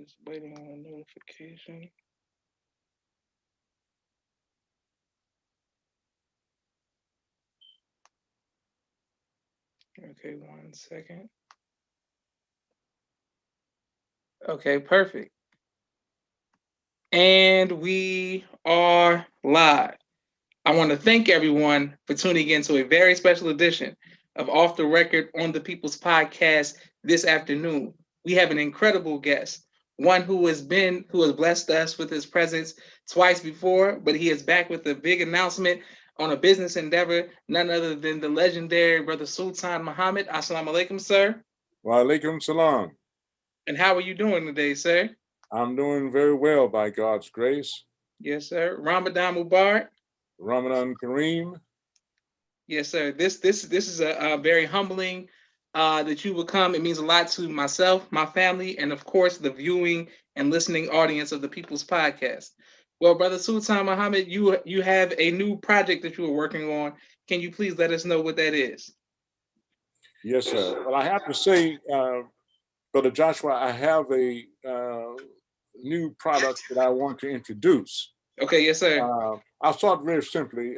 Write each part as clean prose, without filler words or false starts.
Just waiting on a notification. Okay, 1 second. Okay, perfect. And we are live. I want to thank everyone for tuning in to a very special edition of Off the Record on the People's Podcast this afternoon. We have an incredible guest, one who has blessed us with his presence twice before, but he is back with a big announcement on a business endeavor, none other than the legendary brother Sultan Muhammad. Assalamu alaikum, sir. Wa alaikum salam. And how are you doing today, sir? I'm doing very well by God's grace. Yes, sir. Ramadan Mubarak. Ramadan Kareem. Yes, sir. This is a very humbling that you would come. It means a lot to myself, my family, and of course the viewing and listening audience of the People's Podcast. Well, brother Sultan Muhammad, you have a new project that you are working on. Can you please let us know what that is? Yes, sir. Well, I have to say, Brother Joshua, I have a new product that I want to introduce. Okay, yes, sir. I'll start very simply.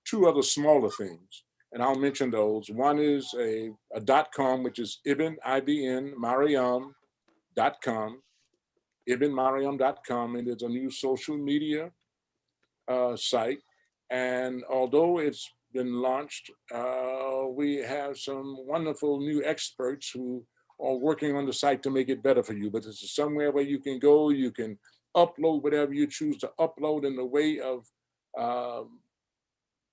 Two other smaller things, and I'll mention those. One is a .com, which is Ibn Mariam.com, ibnmariam.com, and it's a new social media site. And although it's been launched, we have some wonderful new experts who are working on the site to make it better for you. But this is somewhere where you can go, you can upload whatever you choose to upload in the way of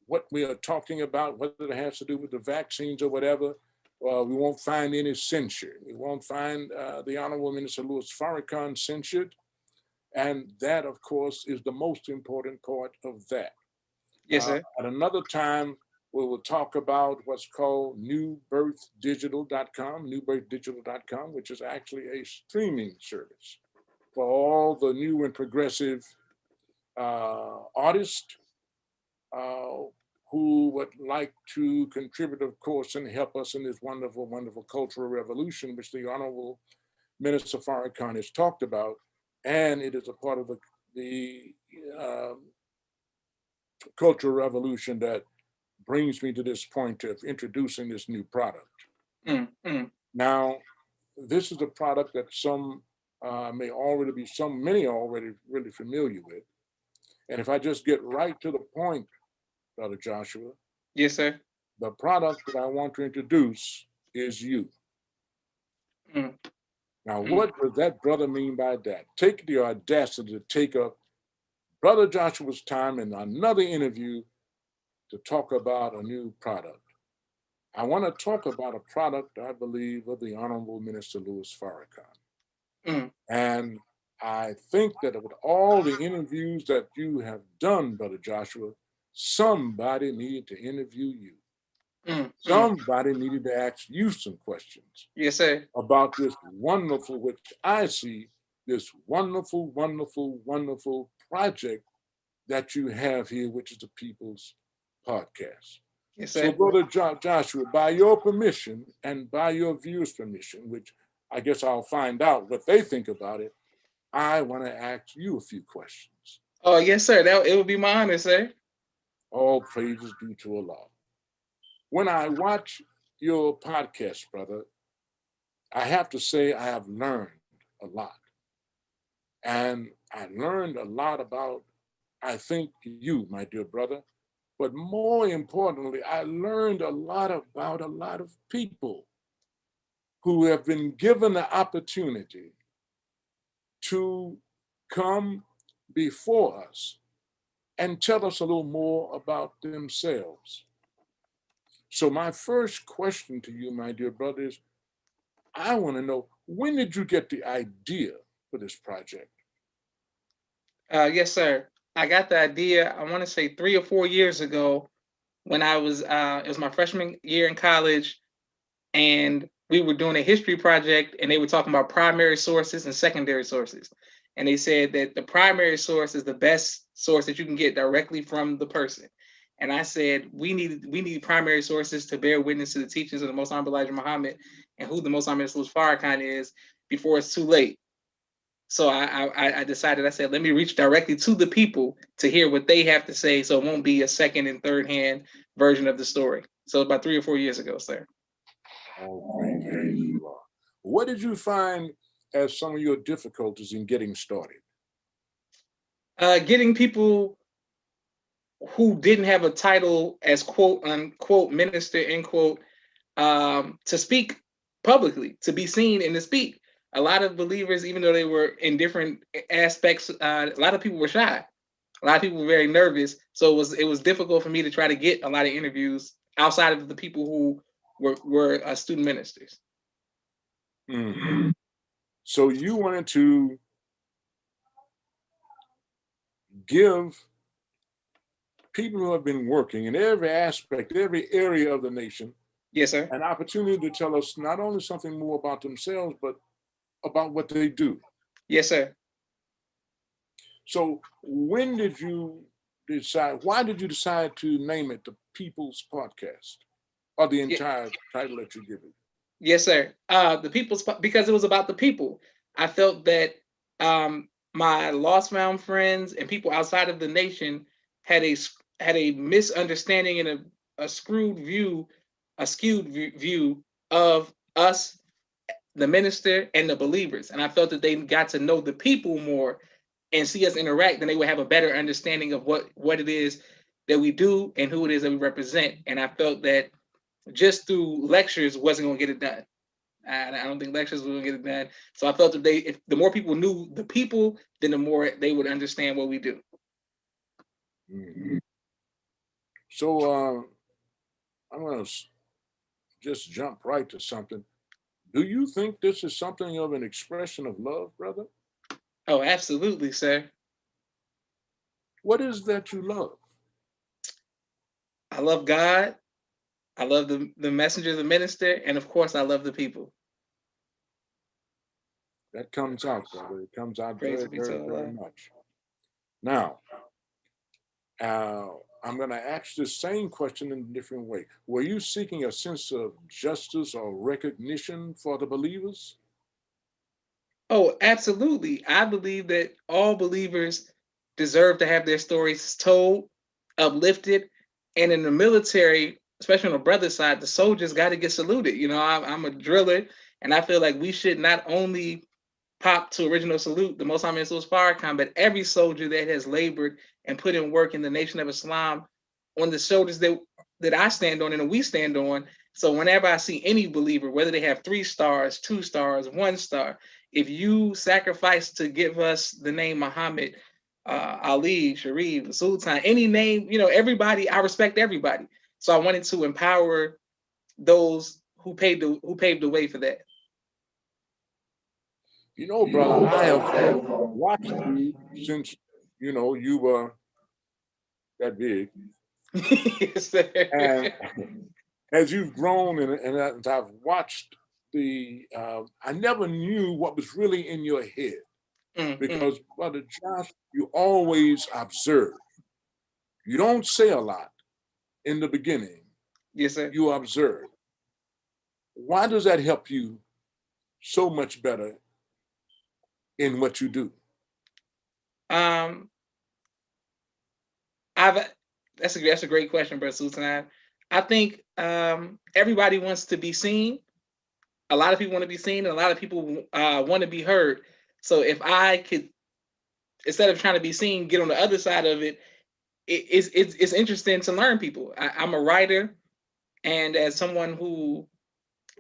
what we are talking about, whether it has to do with the vaccines or whatever. We won't find any censure. We won't find the Honorable Minister Louis Farrakhan censured. And that, of course, is the most important part of that. Yes, sir. At another time, we will talk about what's called newbirthdigital.com, which is actually a streaming service for all the new and progressive artists who would like to contribute, of course, and help us in this wonderful, wonderful cultural revolution, which the Honorable Minister Farrakhan has talked about. And it is a part of the cultural revolution that brings me to this point of introducing this new product. Now, this is a product that many are already really familiar with. And if I just get right to the point, Brother Joshua. Yes, sir. The product that I want to introduce is you. Now, what does that brother mean by that? Take the audacity to take up Brother Joshua's time in another interview to talk about a new product. I want to talk about a product, I believe, of the Honorable Minister Louis Farrakhan. And I think that with all the interviews that you have done, Brother Joshua, somebody needed to interview you. Somebody needed to ask you some questions. Yes, sir. About this wonderful, which I see, this wonderful, wonderful, wonderful project that you have here, which is the People's Podcast. Yes, sir. So, Brother Joshua, by your permission and by your viewers' permission, which I guess I'll find out what they think about it, I want to ask you a few questions. Oh, yes, sir. It would be my honor, sir. All praises due to Allah. When I watch your podcast, brother, I have to say I have learned a lot. And I learned a lot about, I think, you, my dear brother. But more importantly, I learned a lot about a lot of people who have been given the opportunity to come before us and tell us a little more about themselves. So my first question to you, my dear brother, is I want to know, when did you get the idea for this project? Yes, sir. I got the idea, I want to say 3 or 4 years ago when it was my freshman year in college, and we were doing a history project, and they were talking about primary sources and secondary sources. And they said that the primary source is the best source that you can get directly from the person. And I said, we need primary sources to bear witness to the teachings of the Most Honorable Elijah Muhammad and who the Most Honorable Farrakhan is before it's too late. So I decided, I said, let me reach directly to the people to hear what they have to say, so it won't be a second and third hand version of the story. So about 3 or 4 years ago, sir. All praises be to the Lord. What did you find as some of your difficulties in getting started? Getting people who didn't have a title as quote unquote minister end quote to speak publicly, to be seen and to speak. A lot of believers, even though they were in different aspects, a lot of people were shy. A lot of people were very nervous, so it was difficult for me to try to get a lot of interviews outside of the people who were student ministers. Mhm. So you wanted to give people who have been working in every aspect, every area of the nation, Yes, sir. an opportunity to tell us not only something more about themselves, but about what they do. Yes, sir. So when did you decide, why did you decide to name it the People's Podcast, or the Ye- entire title that you give it? yes, sir. Because it was about the people. I felt that my lost found friends and people outside of the nation had a misunderstanding and a screwed view, a skewed view of us, the minister, and the believers. And I felt that they got to know the people more and see us interact, then they would have a better understanding of what it is that we do and who it is that we represent. And I felt that just through lectures wasn't going to get it done. I don't think lectures were going to get it done. So I felt that if the more people knew the people, then the more they would understand what we do. Mhm. So I'm going to just jump right to something. Do you think this is something of an expression of love, brother? Oh, absolutely, sir. What is that you love? I love God. I love the messenger, the minister, and of course, I love the people. That comes out, brother. It comes out Praise very, be to very, very Allah. much. Now, uh, I'm going to ask the same question in a different way. Were you seeking a sense of justice or recognition for the believers? Oh, absolutely. I believe that all believers deserve to have their stories told, uplifted, and in the military, especially on the brother side, the soldiers got to get saluted. I'm a driller, and I feel like we should not only pop to original salute, the Most High was Farrakhan, but every soldier that has labored and put in work in the Nation of Islam on the shoulders that I stand on and that we stand on. So whenever I see any believer, whether they have 3 stars, 2 stars, 1 star, if you sacrifice to give us the name Muhammad, Ali, Sharif, Sultan, any name, everybody, I respect everybody. So I wanted to empower those who paved the way for that. You know, brother, I have watched you since, you were that big. Yes, sir. And as you've grown and as I've watched I never knew what was really in your head Mm. because, Brother Josh, you always observe. You don't say a lot in the beginning, Yes, sir. you observe. Why does that help you so much better in what you do? Um, I've that's a great question, Brother Sultan. I think everybody wants to be seen. A lot of people want to be seen, and a lot of people want to be heard. So if I could, instead of trying to be seen, get on the other side of it, it's interesting to learn people. I'm a writer, and as someone who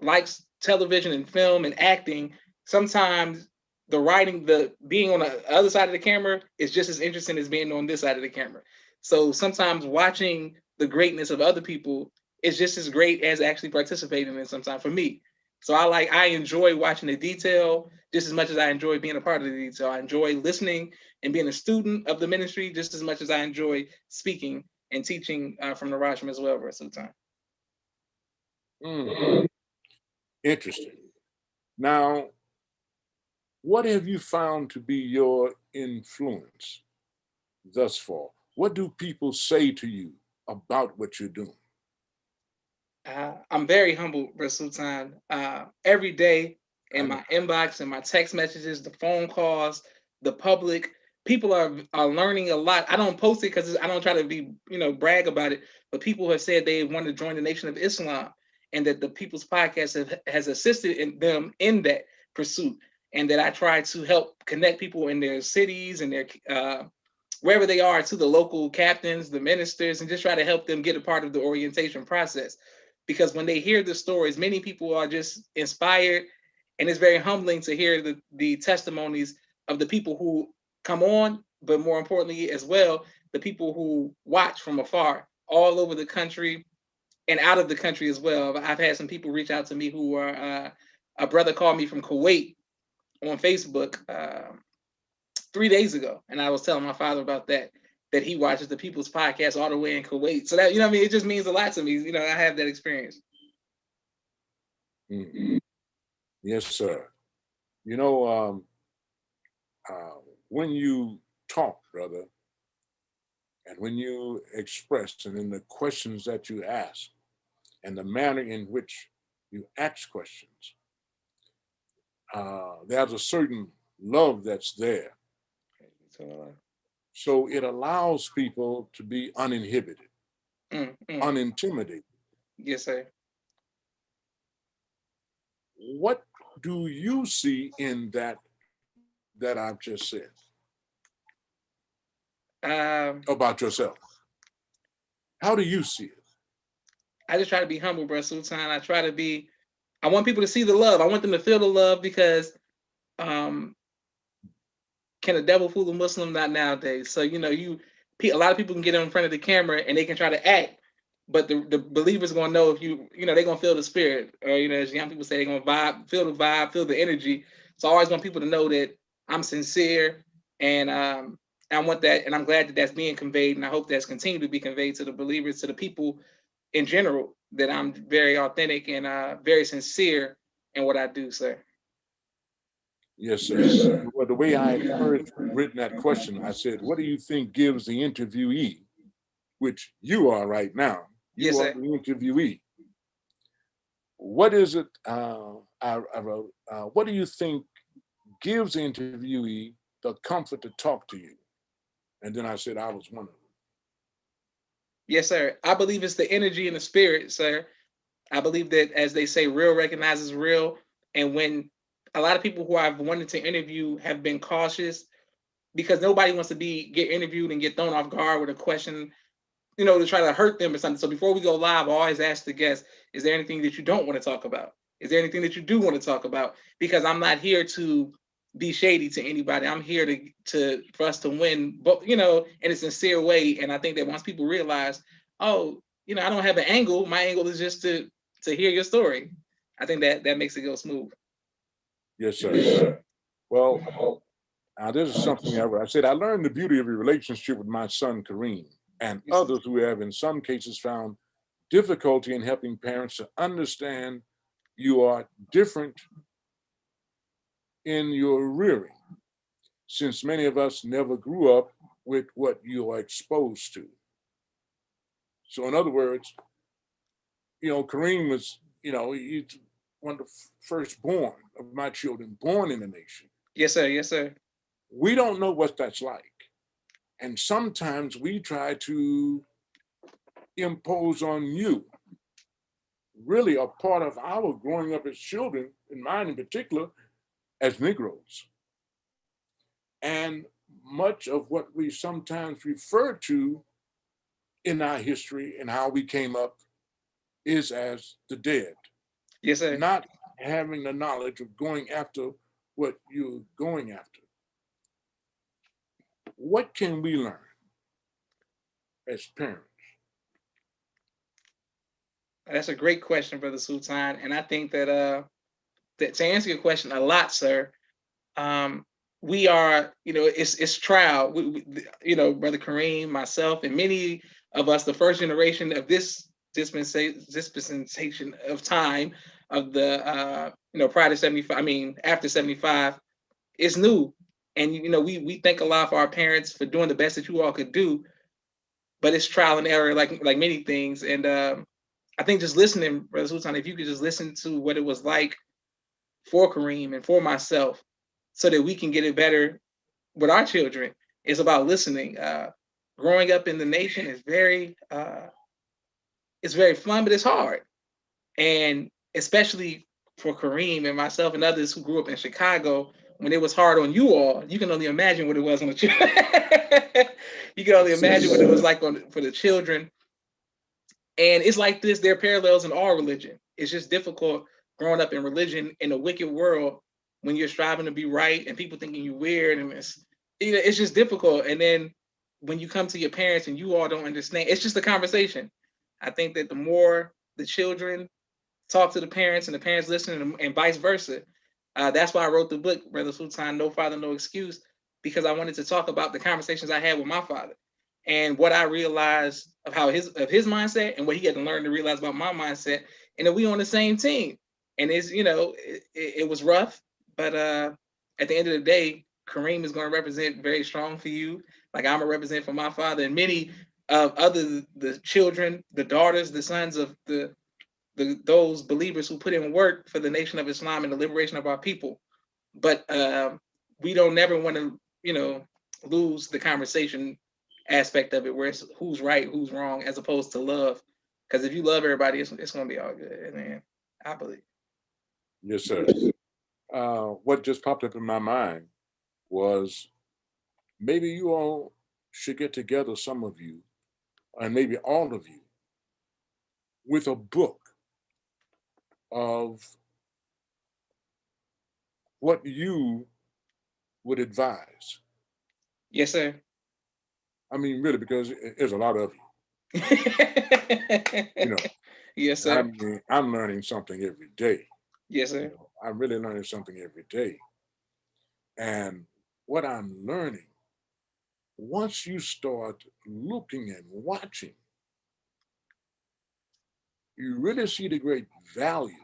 likes television and film and acting, sometimes the writing, the being on the other side of the camera is just as interesting as being on this side of the camera. So sometimes watching the greatness of other people is just as great as actually participating in it sometimes for me. So I enjoy watching the detail just as much as I enjoy being a part of the detail. I enjoy listening and being a student of the ministry just as much as I enjoy speaking and teaching from the Rasham as well, Brother Sultan. Mm, interesting. Now, what have you found to be your influence thus far? What do people say to you about what you're doing? I'm very humble, Brother Sultan. Every day in my inbox and my text messages, the phone calls, the public. People are learning a lot. I don't post it because I don't try to be, brag about it. But people have said they want to join the Nation of Islam, and that the People's Podcast has assisted them in that pursuit, and that I try to help connect people in their cities and their wherever they are to the local captains, the ministers, and just try to help them get a part of the orientation process. Because when they hear the stories, many people are just inspired, and it's very humbling to hear the testimonies of the people who come on, but more importantly as well, the people who watch from afar, all over the country and out of the country as well. I've had some people reach out to me who are, a brother called me from Kuwait on Facebook 3 days ago, and I was telling my father about that he watches the People's Podcast all the way in Kuwait. So that, what I mean, it just means a lot to me. I have that experience. Mm-hmm. Yes, sir. When you talk, brother, and when you express, and in the questions that you ask, and the manner in which you ask questions, there's a certain love that's there. So it allows people to be uninhibited, unintimidated. Yes, sir. What do you see in that I've just said about yourself? How do you see it? I just try to be humble, bro, Sultan. I want people to see the love. I want them to feel the love, because can a devil fool a Muslim? Not nowadays. So, a lot of people can get in front of the camera and they can try to act, but the believers going to know if they're going to feel the spirit, or, as young people say, they're going to vibe, feel the energy. So I always want people to know that I'm sincere, and I want that, and I'm glad that that's being conveyed, and I hope that's continued to be conveyed to the believers, to the people in general, that I'm very authentic and very sincere in what I do, sir. Yes, sir. Well, the way I had first written that question, I said, what do you think gives the interviewee, which you are right now, you are the interviewee. What is it, what do you think gives the interviewee the comfort to talk to you? And then I said, I was one of them. Yes, sir. I believe it's the energy and the spirit, sir. I believe that, as they say, real recognizes real. And when a lot of people who I've wanted to interview have been cautious, because nobody wants to get interviewed and get thrown off guard with a question, to try to hurt them or something. So before we go live, I always ask the guests, is there anything that you don't want to talk about? Is there anything that you do want to talk about? Because I'm not here to be shady to anybody. I'm here for us to win, but in a sincere way. And I think that once people realize, oh, I don't have an angle. My angle is just to hear your story. I think that makes it go smooth. Yes, sir. Yes, sir. Well, this is something I said. I learned the beauty of a relationship with my son Kareem, and others who have, in some cases, found difficulty in helping parents to understand you are different in your rearing, since many of us never grew up with what you are exposed to. So, in other words, Kareem was, he's one of the firstborn of my children, born in the nation. Yes, sir. Yes, sir. We don't know what that's like. And sometimes we try to impose on you really a part of our growing up as children, and mine in particular, as Negroes. And much of what we sometimes refer to in our history and how we came up is as the dead. Yes, sir. Not having the knowledge of going after what you're going after. What can we learn as parents? That's a great question, Brother Sultan. And I think that to answer your question a lot, sir, we are, it's trial. Brother Kareem, myself, and many of us, the first generation of this dispensation of time of the, prior to 75, after 75, it's new. And, we thank Allah for our parents for doing the best that you all could do, but it's trial and error, like many things. And I think just listening, Brother Sultan, if you could just listen to what it was like for Kareem and for myself, so that we can get it better with our children, is about listening. Growing up in the nation is it's very fun, but it's hard, and especially for Kareem and myself and others who grew up in Chicago, when it was hard on you all, you can only imagine what it was on the children. You can only imagine what it was like for the children. And it's like this, there are parallels in all religion. It's just difficult growing up in religion in a wicked world when you're striving to be right and people thinking you weird, and it's just difficult. And then when you come to your parents and you all don't understand, it's just a conversation. I think that the more the children talk to the parents and the parents listen, and vice versa. That's why I wrote the book, Brother Sultan, No Father, No Excuse, because I wanted to talk about the conversations I had with my father and what I realized of how his mindset and what he had to learn to realize about my mindset, and that we on the same team. And it was rough, but at the end of the day, Kareem is going to represent very strong for you, like I'm a represent for my father and many of other the children, the daughters, the sons of those believers who put in work for the nation of Islam and the liberation of our people. But we don't never want to, lose the conversation aspect of it, where it's who's right, who's wrong, as opposed to love. Because if you love everybody, it's going to be all good. And then I believe. Yes, sir. What just popped up in my mind was maybe you all should get together, some of you, and maybe all of you, with a book of what you would advise. Yes, sir. I mean, really, because there's a lot of you. You know, Yes, I sir. mean, I'm learning something every day. Yes, sir. I'm really learning something every day. And what I'm learning, once you start looking and watching, you really see the great value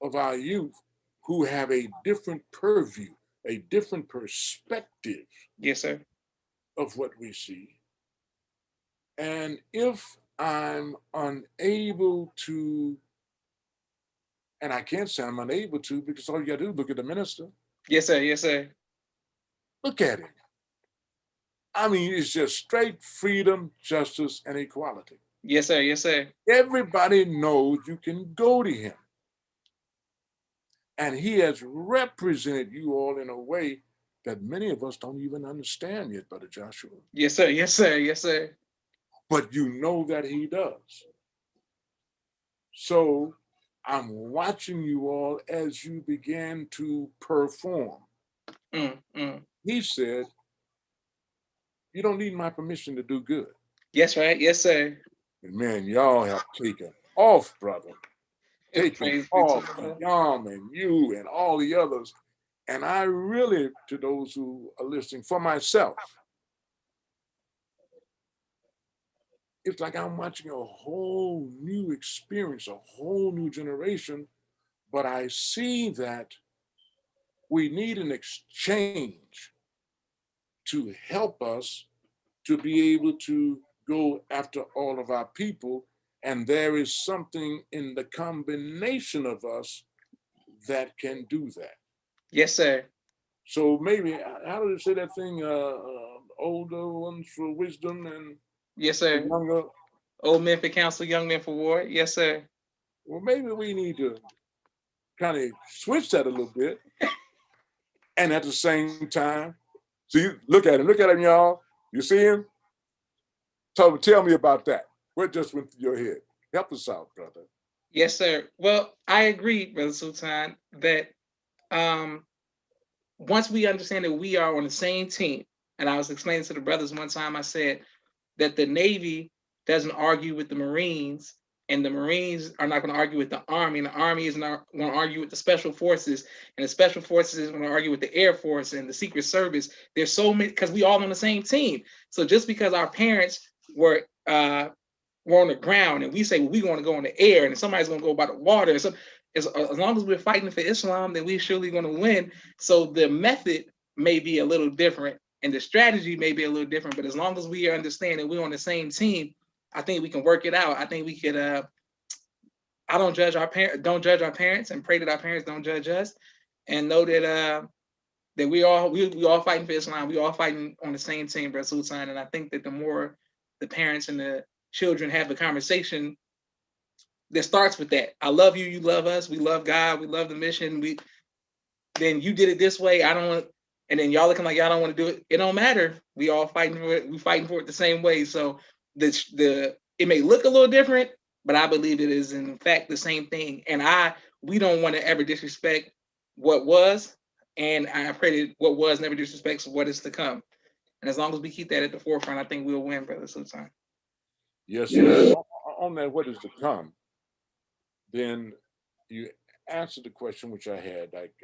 of our youth who have a different purview, a different perspective Yes, sir. of what we see. And if I'm unable to, and I can't say I'm unable to because all you got to do is look at the minister, Yes, sir. Yes, sir. look at him. I mean, it's just straight freedom, justice, and equality. Yes, sir. Yes, sir. Everybody knows you can go to him. And he has represented you all in a way that many of us don't even understand yet, Brother Joshua. Yes, sir. Yes, sir. Yes, sir. But you know that he does. So I'm watching you all as you began to perform. Mm, mm. He said, you don't need my permission to do good. Yes, right. Yes, sir. And man, y'all have taken off, brother. Taken Praise be to off, God. Yum and you and all the others. And I really, to those who are listening, for myself, it's like I'm watching a whole new experience, a whole new generation. But I see that we need an exchange to help us to be able to go after all of our people. And there is something in the combination of us that can do that. Yes, sir. So maybe, how do they say that thing? Older ones for wisdom and Yes, the sir. younger. Old men for counsel, young men for war. Yes, sir. Well, maybe we need to kind of switch that a little bit. And at the same time, see, look at him, y'all. You see him? Tell me about that. What just went through your head? Help us out, brother. Yes, sir. Well, I agree, Brother Sultan, that um, once we understand that we are on the same team, and I was explaining to the brothers one time, I said that the Navy doesn't argue with the Marines, and the Marines are not going to argue with the Army, and the Army is not going to argue with the Special Forces, and the Special Forces is going to argue with the Air Force and the Secret Service. There's so many, because we all on the same team. So just because our parents were on the ground and we say, well, we're going to go in the air and somebody's going to go by the water, so as long as we're fighting for Islam, then we're surely going to win. So the method may be a little different and the strategy may be a little different, but as long as we understand that we're on the same team, I think we can work it out. I think we could I don't judge our parents, and pray that our parents don't judge us, and know that we all fighting for Islam. We all fighting on the same team, Brother Sultan. And I think that the more the parents and the children have a conversation that starts with that, I love you, you love us, we love God, we love the mission. Then you did it this way. I don't want, and then y'all looking like y'all don't want to do it. It don't matter. We all fighting for it. We fighting for it the same way. So the it may look a little different, but I believe it is in fact the same thing. And we don't want to ever disrespect what was, and I pray that what was never disrespects what is to come. And as long as we keep that at the forefront, I think we'll win, Brother Sultan. Yes, sir. On that, what is to come, then you answered the question which I had, like,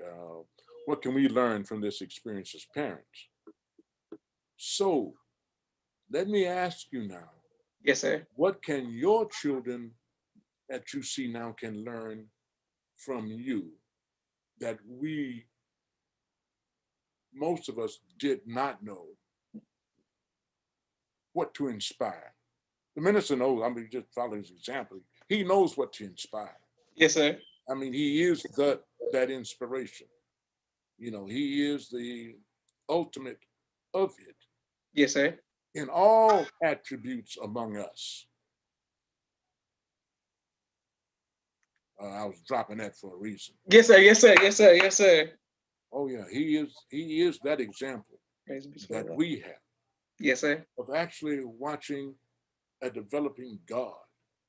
what can we learn from this experience as parents? So let me ask you now, Yes, sir. what can your children that you see now can learn from you that most of us did not know what to inspire? The minister knows, I mean, just follow his example. He knows what to inspire. Yes, sir. I mean, he is that inspiration. You know, he is the ultimate of it Yes, sir. in all attributes among us. I was dropping that for a reason. Yes, sir. Yes, sir. Yes, sir. Yes, sir. Oh yeah, he is that example that we have Yes, sir. of actually watching a developing God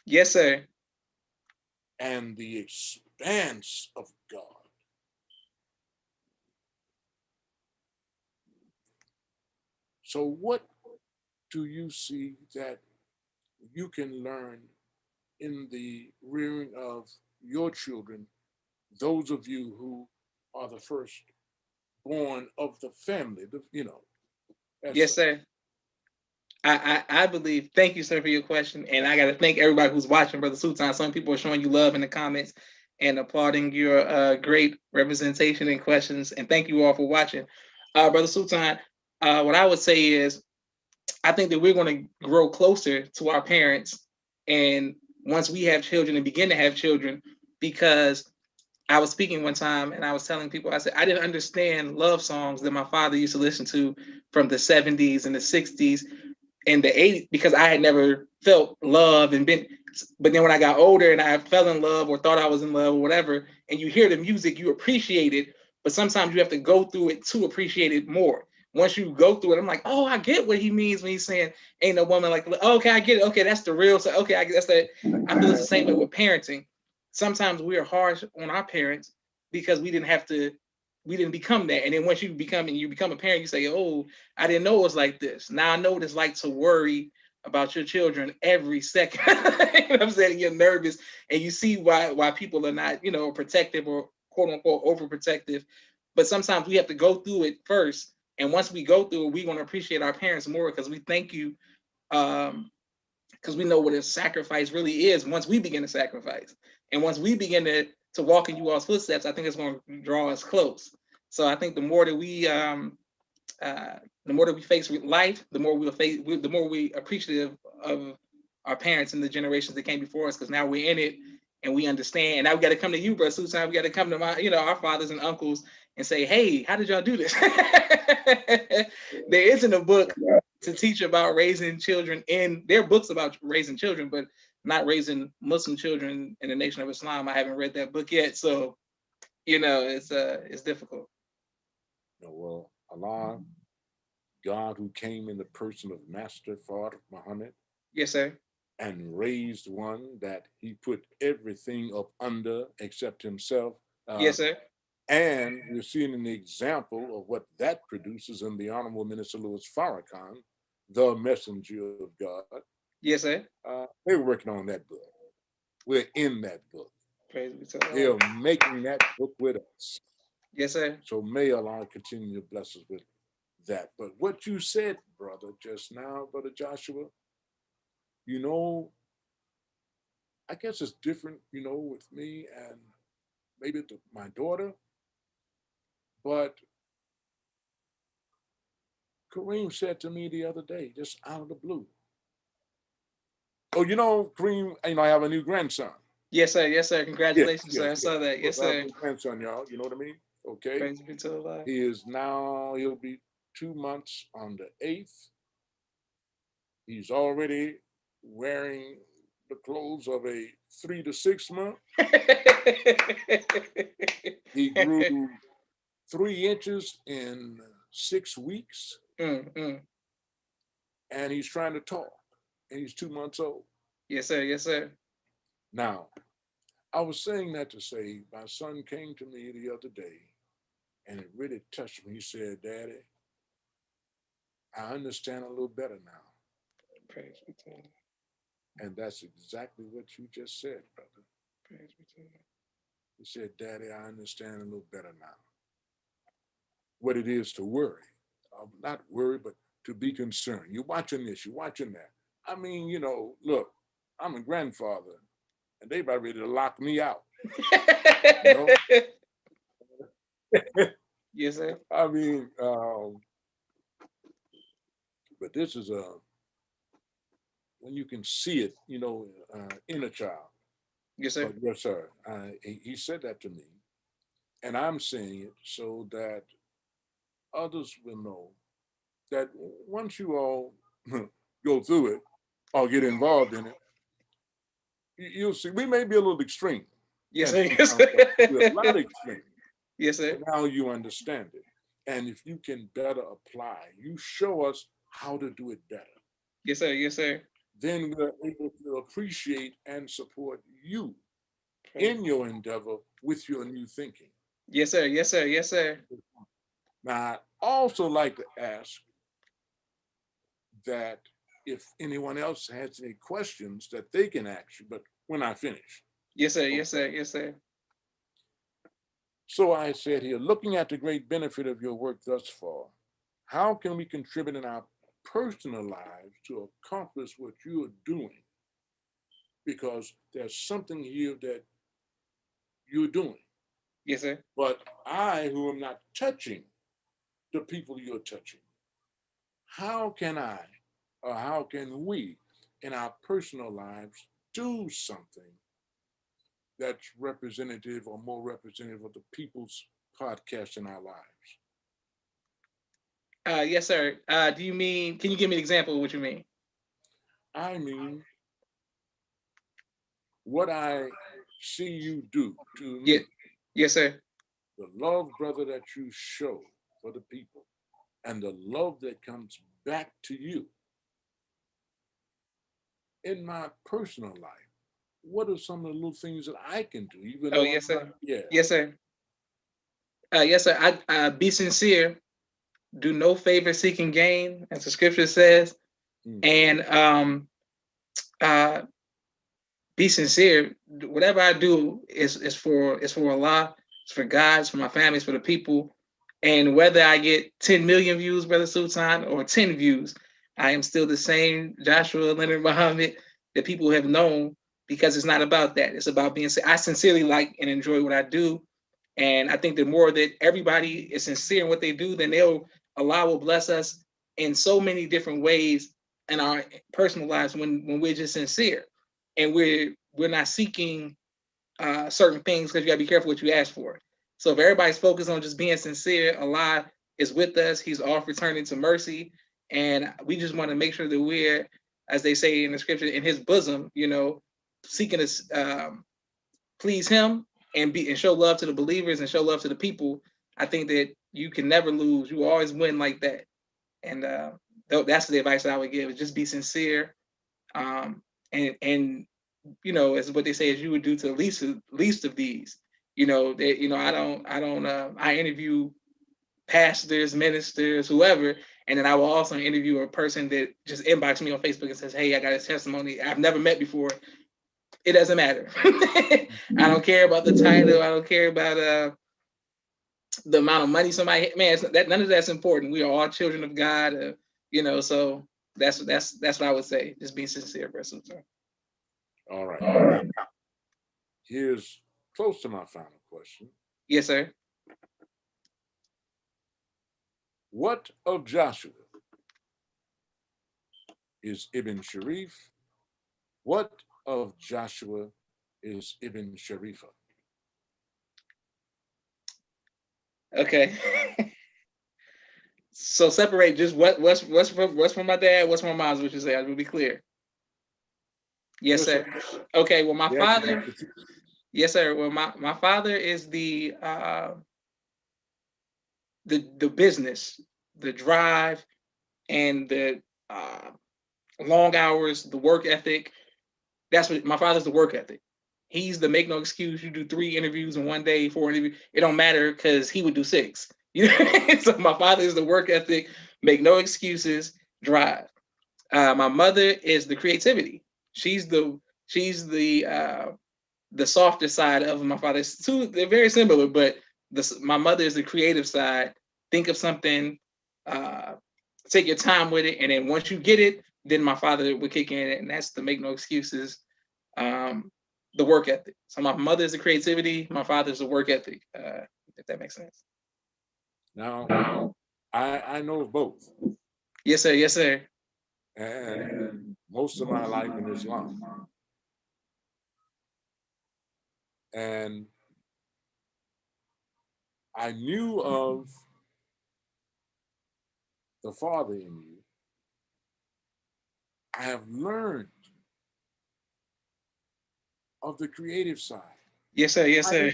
Yes, sir. and the expanse of God. So what do you see that you can learn in the rearing of your children, those of you who are the first born of the family, as Yes, such? sir. I believe. Thank you, sir, for your question, and I got to thank everybody who's watching, Brother Sultan. Some people are showing you love in the comments and applauding your great representation and questions. And thank you all for watching, Brother Sultan. What I would say is, I think that we're going to grow closer to our parents, and once we have children and begin to have children, because I was speaking one time and I was telling people, I said, I didn't understand love songs that my father used to listen to from the 70s and the 60s in the 80s because I had never felt love and been. But then when I got older and I fell in love or thought I was in love or whatever, and you hear the music, you appreciate it, but sometimes you have to go through it to appreciate it more. Once you go through it, I'm like, oh, I get what he means when he's saying ain't no woman like, oh, okay, I get it. Okay, that's the real. So okay, that's that. I feel it's the same way with parenting. Sometimes we are harsh on our parents because we didn't become that. And then once you become a parent, you say, oh, I didn't know it was like this. Now I know what it's like to worry about your children every second. You know what I'm saying? You're nervous and you see why people are not, protective or quote unquote overprotective. But sometimes we have to go through it first. And once we go through it, we're going to appreciate our parents more because we thank you because we know what a sacrifice really is once we begin to sacrifice. And once we begin to walk in you all's footsteps, I think it's going to draw us close. So I think the more that we face with life, the more the more we appreciative of our parents and the generations that came before us, because now we're in it and we understand. And now we got to come to you, bro. Sometimes we got to come to our fathers and uncles and say, hey, how did y'all do this? There isn't a book to teach about raising children in there are books about raising children, but not raising Muslim children in the Nation of Islam. I haven't read that book yet. So, it's difficult. Well, Allah, God who came in the person of Master Farrakhan Muhammad Yes, sir. and raised one that he put everything up under except himself. Uh, Yes, sir. and we're seeing an example of what that produces in the Honorable Minister Louis Farrakhan, the messenger of God. Yes, sir. They were working on that book. We're in that book. Praise be to They Allah. are making that book with us. Yes, sir. So may Allah continue to bless us with that. But what you said, brother, just now, Brother Joshua, you know, I guess it's different, with me and maybe my daughter. But Kareem said to me the other day, just out of the blue, oh, Kareem, I have a new grandson. Yes, sir. Yes, sir. Yes, Congratulations, yes, sir. I yes. saw that. Of Yes, course, I have sir. no grandson, y'all. You know what I mean? Okay. Praise be to the Lord. He'll be 2 months on the 8th. He's already wearing the clothes of a 3 to 6 month. He grew 3 inches in 6 weeks, Mm. and he's trying to talk, and he's 2 months old. Yes, sir. Yes, sir. Now, I was saying that to say my son came to me the other day, and it really touched me. He said, "Daddy, I understand a little better now." Praise be to the Lord. And that's exactly what you just said, brother. Praise be to the Lord. He said, "Daddy, I understand a little better now what it is to worry. Not worry, but to be concerned. You're watching this, you're watching that. I mean, look, I'm a grandfather, and they about ready to lock me out, you know? Yes, sir. I mean, but this is when you can see it, in a child. Yes, But sir. yes, sir, he said that to me, and I'm saying it so that others will know that once you all go through it or get involved in it, you'll see we may be a little extreme. Yes, And sir. Yes, sometimes we're a lot sir. extreme, Yes, but sir. now you understand it. And if you can better apply, you show us how to do it better. Yes, sir. Yes, sir. Then we're able to appreciate and support you Praise. in your endeavor with your new thinking. Yes, sir. Yes, sir. Yes, sir. Now, I also like to ask that if anyone else has any questions that they can ask you, but when I finish. Yes, sir. Yes, Okay. sir. Yes, sir. So I said here, looking at the great benefit of your work thus far, how can we contribute in our personal lives to accomplish what you are doing? Because there's something here that you're doing. Yes, sir. But I, who am not touching the people you're touching, how can I, or how can we, in our personal lives, do something that's representative or more representative of the people's podcast in our lives? Yes, sir. Do you mean? Can you give me an example of what you mean? I mean, what I see you do to Yeah. me, Yes, sir. the love, brother, that you show for the people, and the love that comes back to you in my personal life. What are some of the little things that I can do, even Oh, though yes, I'm not? sir. Yeah. Yes, sir. Yes, sir. I be sincere. Do no favor seeking gain, as the scripture says, Mm. and uh, be sincere. Whatever I do is for Allah, it's for God, it's for my family, it's for the people. And whether I get 10 million views, Brother Sultan, or 10 views, I am still the same Joshua Leonard Muhammad that people have known, because it's not about that. It's about being. I sincerely like and enjoy what I do, and I think the more that everybody is sincere in what they do, then Allah will bless us in so many different ways in our personal lives when we're just sincere, and we're not seeking certain things, because you gotta be careful what you ask for. So if everybody's focused on just being sincere, Allah is with us. He's off returning to mercy, and we just want to make sure that we're, as they say in the scripture, in His bosom. Seeking to please Him and show love to the believers and show love to the people. I think that you can never lose. You always win like that, and that's the advice that I would give: is just be sincere, um, and as what they say is you would do to the least of these. I interview pastors, ministers, whoever, and then I will also interview a person that just inbox me on Facebook and says, "Hey, I got a testimony I've never met before." It doesn't matter. I don't care about the title. I don't care about the amount of money somebody. Man, that none of that's important. We are all children of God. So that's what I would say. Just being sincere, bro. All right. Now, here's close to my final question. Yes, sir. What of Joshua is Ibn Sharif? What of Joshua is Ibn Sharifa. Okay. So separate just what's from my dad, what's from my mom's, what you say. I will be clear. Yes, Yes, sir. sir. Okay, well my Yeah, father, yes, sir. Well, my father is the business, the drive, and the uh, long hours, the work ethic. That's what my father's the work ethic. He's the make no excuse. You do 3 interviews in one day, 4 interviews. It don't matter because he would do 6. You know, so my father is the work ethic, make no excuses, drive. My mother is the creativity. She's the softer side of my father. They're very similar, but my mother is the creative side. Think of something, uh, take your time with it, and then once you get it, then my father would kick in, and that's the make no excuses, um, the work ethic. So my mother is the creativity, my father's the work ethic. If that makes sense. now I know of both, Yes, sir. Yes, sir. and most of my life in Islam, and I knew of the Father in you. I have learned of the creative side. Yes, sir. Yes, sir.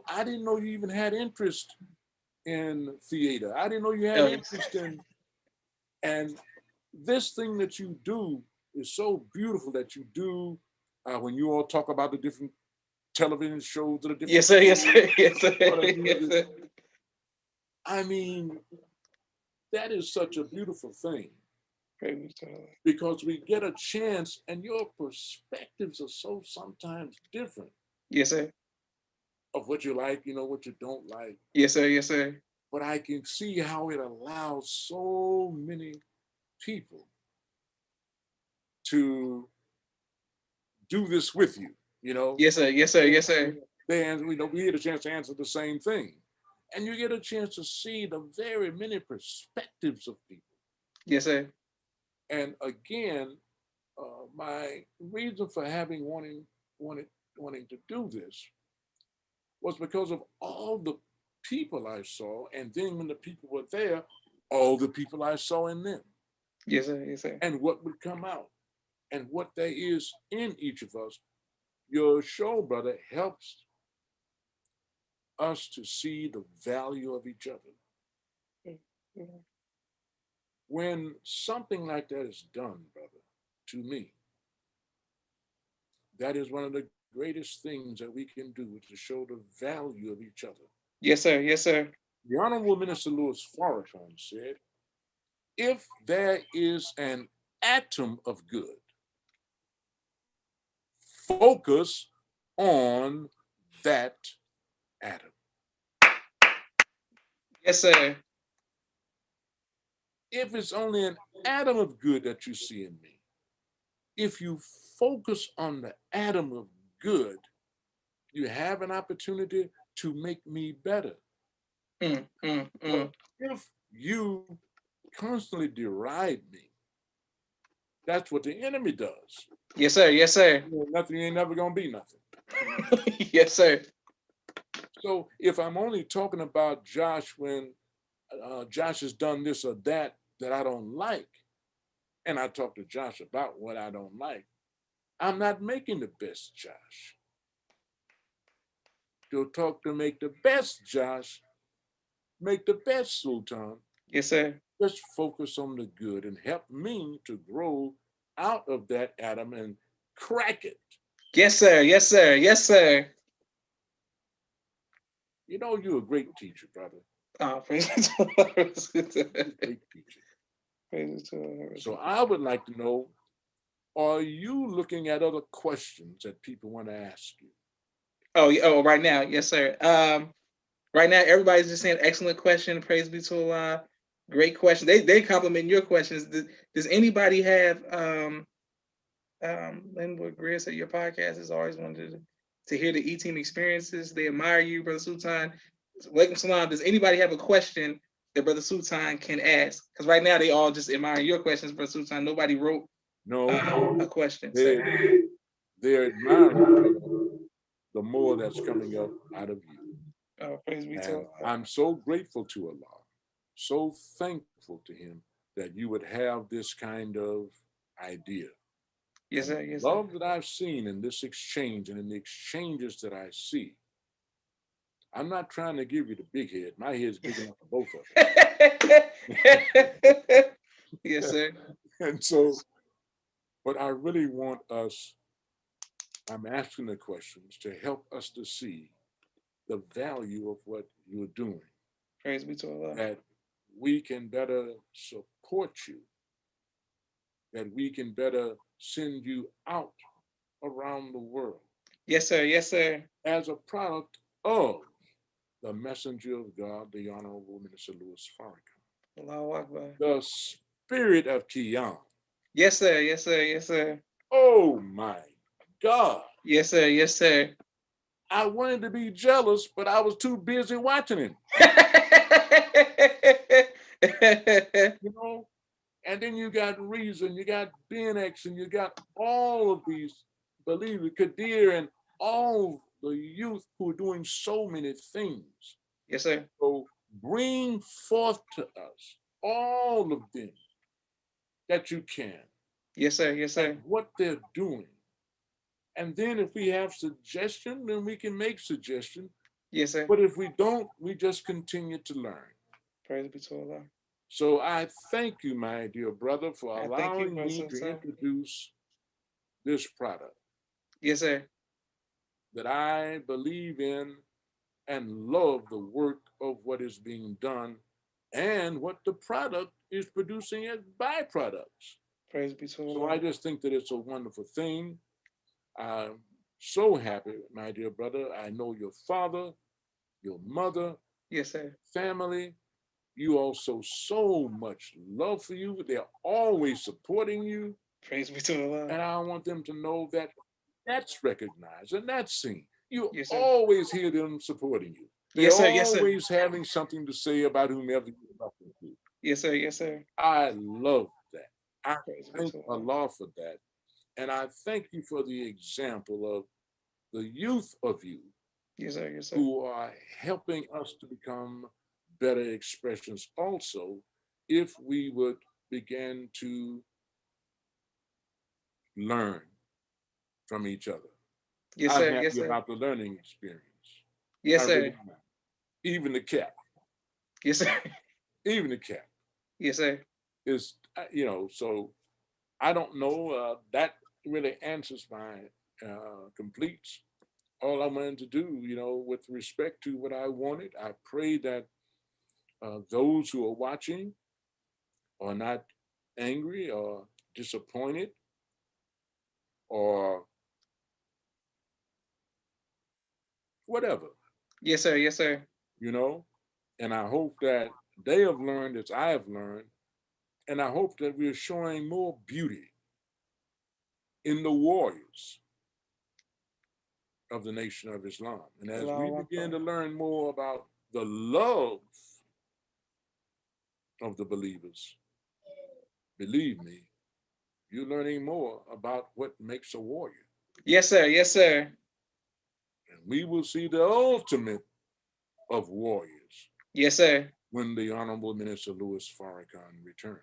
I didn't know you even had interest in theater. I didn't know you had Oh, interest in, and this thing that you do is so beautiful that you do when you all talk about the different television shows or the different yes, sir. Yes, sir. Yes, sir. or the Yes, music. sir. I mean, that is such a beautiful thing Praise the Lord. because we get a chance and your perspectives are so sometimes different Yes, sir. of what you like, what you don't like. Yes, sir. Yes, sir. But I can see how it allows so many people to do this with you, you know. Yes, sir. Yes, sir. Yes, sir. We get a chance to answer the same thing. And you get a chance to see the very many perspectives of people. Yes, sir. And again, my reason for wanting wanting to do this was because of all the people I saw, and then when the people were there, all the people I saw in them, Yes, sir. Yes, sir. and what would come out, and what there is in each of us. Your show, brother, helps us to see the value of each other. When something like that is done, brother, to me, that is one of the greatest things that we can do is to show the value of each other. Yes, sir. Yes, sir. The Honorable Minister Louis Farrakhan said, if there is an atom of good, focus on that atom. Yes, sir. If it's only an atom of good that you see in me, if you focus on the atom of good, you have an opportunity to make me better. But Mm. if you constantly deride me, that's what the enemy does. Yes, sir. Yes, sir. Nothing ain't never gonna be nothing. Yes, sir. So if I'm only talking about Josh when Josh has done this or that I don't like, and I talk to Josh about what I don't like, I'm not making the best Josh. To talk to make the best Josh, make the best Sultan. Yes, sir. Just focus on the good and help me to grow out of that atom and crack it. Yes, sir. Yes, sir. Yes, sir. You're a great teacher, brother. Oh, praise the Lord. Great teacher. Praise the Lord. So I would like to know, are you looking at other questions that people want to ask you? Oh, right now. Yes, sir. Right now, everybody's just saying excellent question. Praise be to Allah. Great question. They compliment your questions. Does anybody have Linwood Greer said your podcast is always wanted to hear the E-team experiences. They admire you, Brother Sultan. Walaikum salam. Does anybody have a question that Brother Sultan can ask? Because right now they all just admire your questions, Brother Sultan. Nobody wrote No, a question. they, they're admiring, brother. the more that's coming up out of you. Oh, praise be to And Allah. I'm so grateful to Allah, so thankful to Him that you would have this kind of idea. Yes, And sir. Yes, the sir. love that I've seen in this exchange and in the exchanges that I see, I'm not trying to give you the big head. My head's big enough for both of Yes, us. sir. And so, but I really want us, I'm asking the questions to help us to see the value of what you're doing, Praise be to Allah. that we can better support you, that we can better send you out around the world Yes, sir. Yes, sir. as a product of the messenger of God, the Honorable Minister Louis Farrakhan, Allahu Akbar. the spirit of Qiyam. Yes, sir. Yes, sir. Yes, sir. Oh my God. Yes, sir. Yes, sir. I wanted to be jealous, but I was too busy watching him, you know? And then you got Reason, you got BNX, and you got all of these believers, Kadir, and all the youth who are doing so many things. Yes, sir. So bring forth to us all of them that you can, Yes, sir. Yes, and sir. what they're doing. And then if we have suggestion, then we can make suggestion. Yes, sir. But if we don't, we just continue to learn. Praise be to Allah. So I thank you, my dear brother, for I thank you, allowing Brother me to Sultan. introduce this product Yes, sir. that I believe in and love the work of what is being done and what the product is producing as byproducts. Praise be to So Allah. I just think that it's a wonderful thing. I'm so happy, my dear brother. I know your father, your mother, Yes, sir. family. You also so much love for you. They're always supporting you. Praise be to Allah. And I want them to know that that's recognized and that's seen. You Yes, sir. always hear them supporting you. They're Yes, sir. Yes, sir. always having something to say about whomever you're talking to. Yes, sir. Yes, sir. I love that. I Praise be thank to Allah. Allah for that. And I thank you for the example of the youth of you Yes, sir. Yes, sir. who are helping us to become better expressions also if we would begin to learn from each other. Yes, I'm sir. Yes, happy sir. about the learning experience. I Yes, really sir. am. Even the cat, Yes, sir. even the cat Yes, sir. is, so I don't know. That really answers my completes all I wanted to do, with respect to what I wanted. I pray that those who are watching are not angry or disappointed or whatever, Yes, sir. Yes, sir. you know. And I hope that they have learned as I have learned. And I hope that we're showing more beauty in the warriors of the Nation of Islam. And as we Allahu begin Akbar. to learn more about the love of the believers, believe me, you're learning more about what makes a warrior. Yes, sir. Yes, sir. And we will see the ultimate of warriors Yes, sir. when the Honorable Minister Louis Farrakhan returns.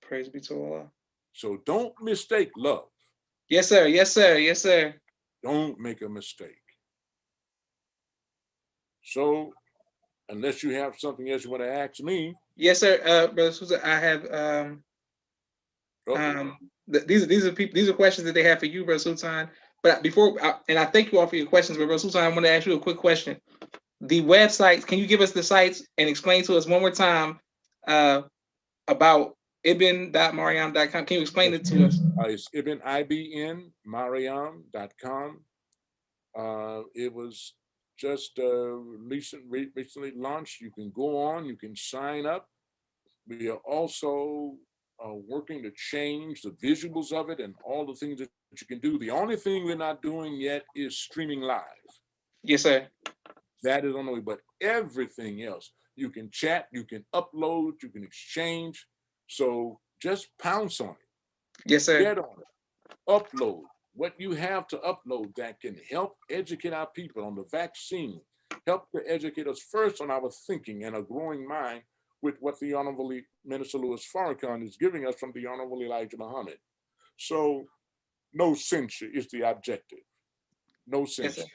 Praise be to Allah. So don't mistake love. Yes, sir. Yes, sir. Yes, sir. Don't make a mistake. So, unless you have something else you want to ask me, Yes, sir. Brother Susan, I have uh-oh. um these are people, these are questions that they have for you, Brother Sultan. But and I thank you all for your questions, but Brother Sultan, I want to ask you a quick question. The websites, can you give us the sites and explain to us one more time about ibn.mariam.com? Can you explain it to us? It's ibnibnmariam.com. It was just recently launched. You can go on, you can sign up. We are also working to change the visuals of it and all the things that you can do. The only thing we're not doing yet is streaming live. Yes, sir. That is on the way, but everything else, you can chat, you can upload, you can exchange. So just pounce on it, Yes, sir. get on it, upload, what you have to upload that can help educate our people on the vaccine, help to educate us first on our thinking and a growing mind with what the Honorable Minister Louis Farrakhan is giving us from the Honorable Elijah Muhammad. So no censure is the objective. No Yes, sir. censure.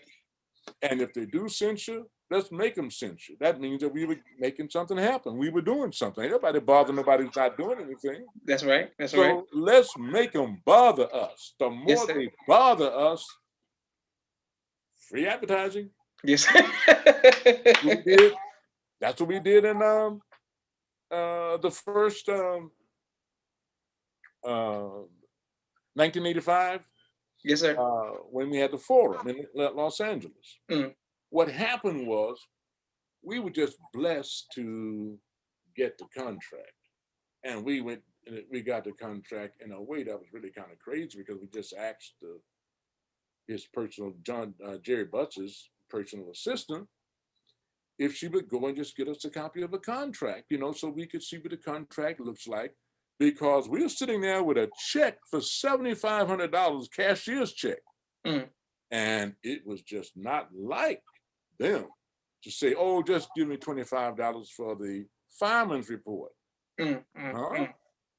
And if they do censure, let's make them censure. That means that we were making something happen. We were doing something. Ain't nobody bother nobody who's not doing anything. That's right. That's right. So let's make them bother us. The Yes, more sir. they bother us, free advertising. Yes. We did. That's what we did in the first uh, 1985 Yes, sir. when we had the forum in Los Angeles. Mm. What happened was we were just blessed to get the contract, and we got the contract in a way that was really kind of crazy because we just asked his personal Jerry Butz's personal assistant if she would go and just get us a copy of a contract, so we could see what the contract looks like, because we were sitting there with a check for $7,500, cashier's check. Mm. And it was just not like them to say, oh, just give me $25 for the fireman's report. Huh?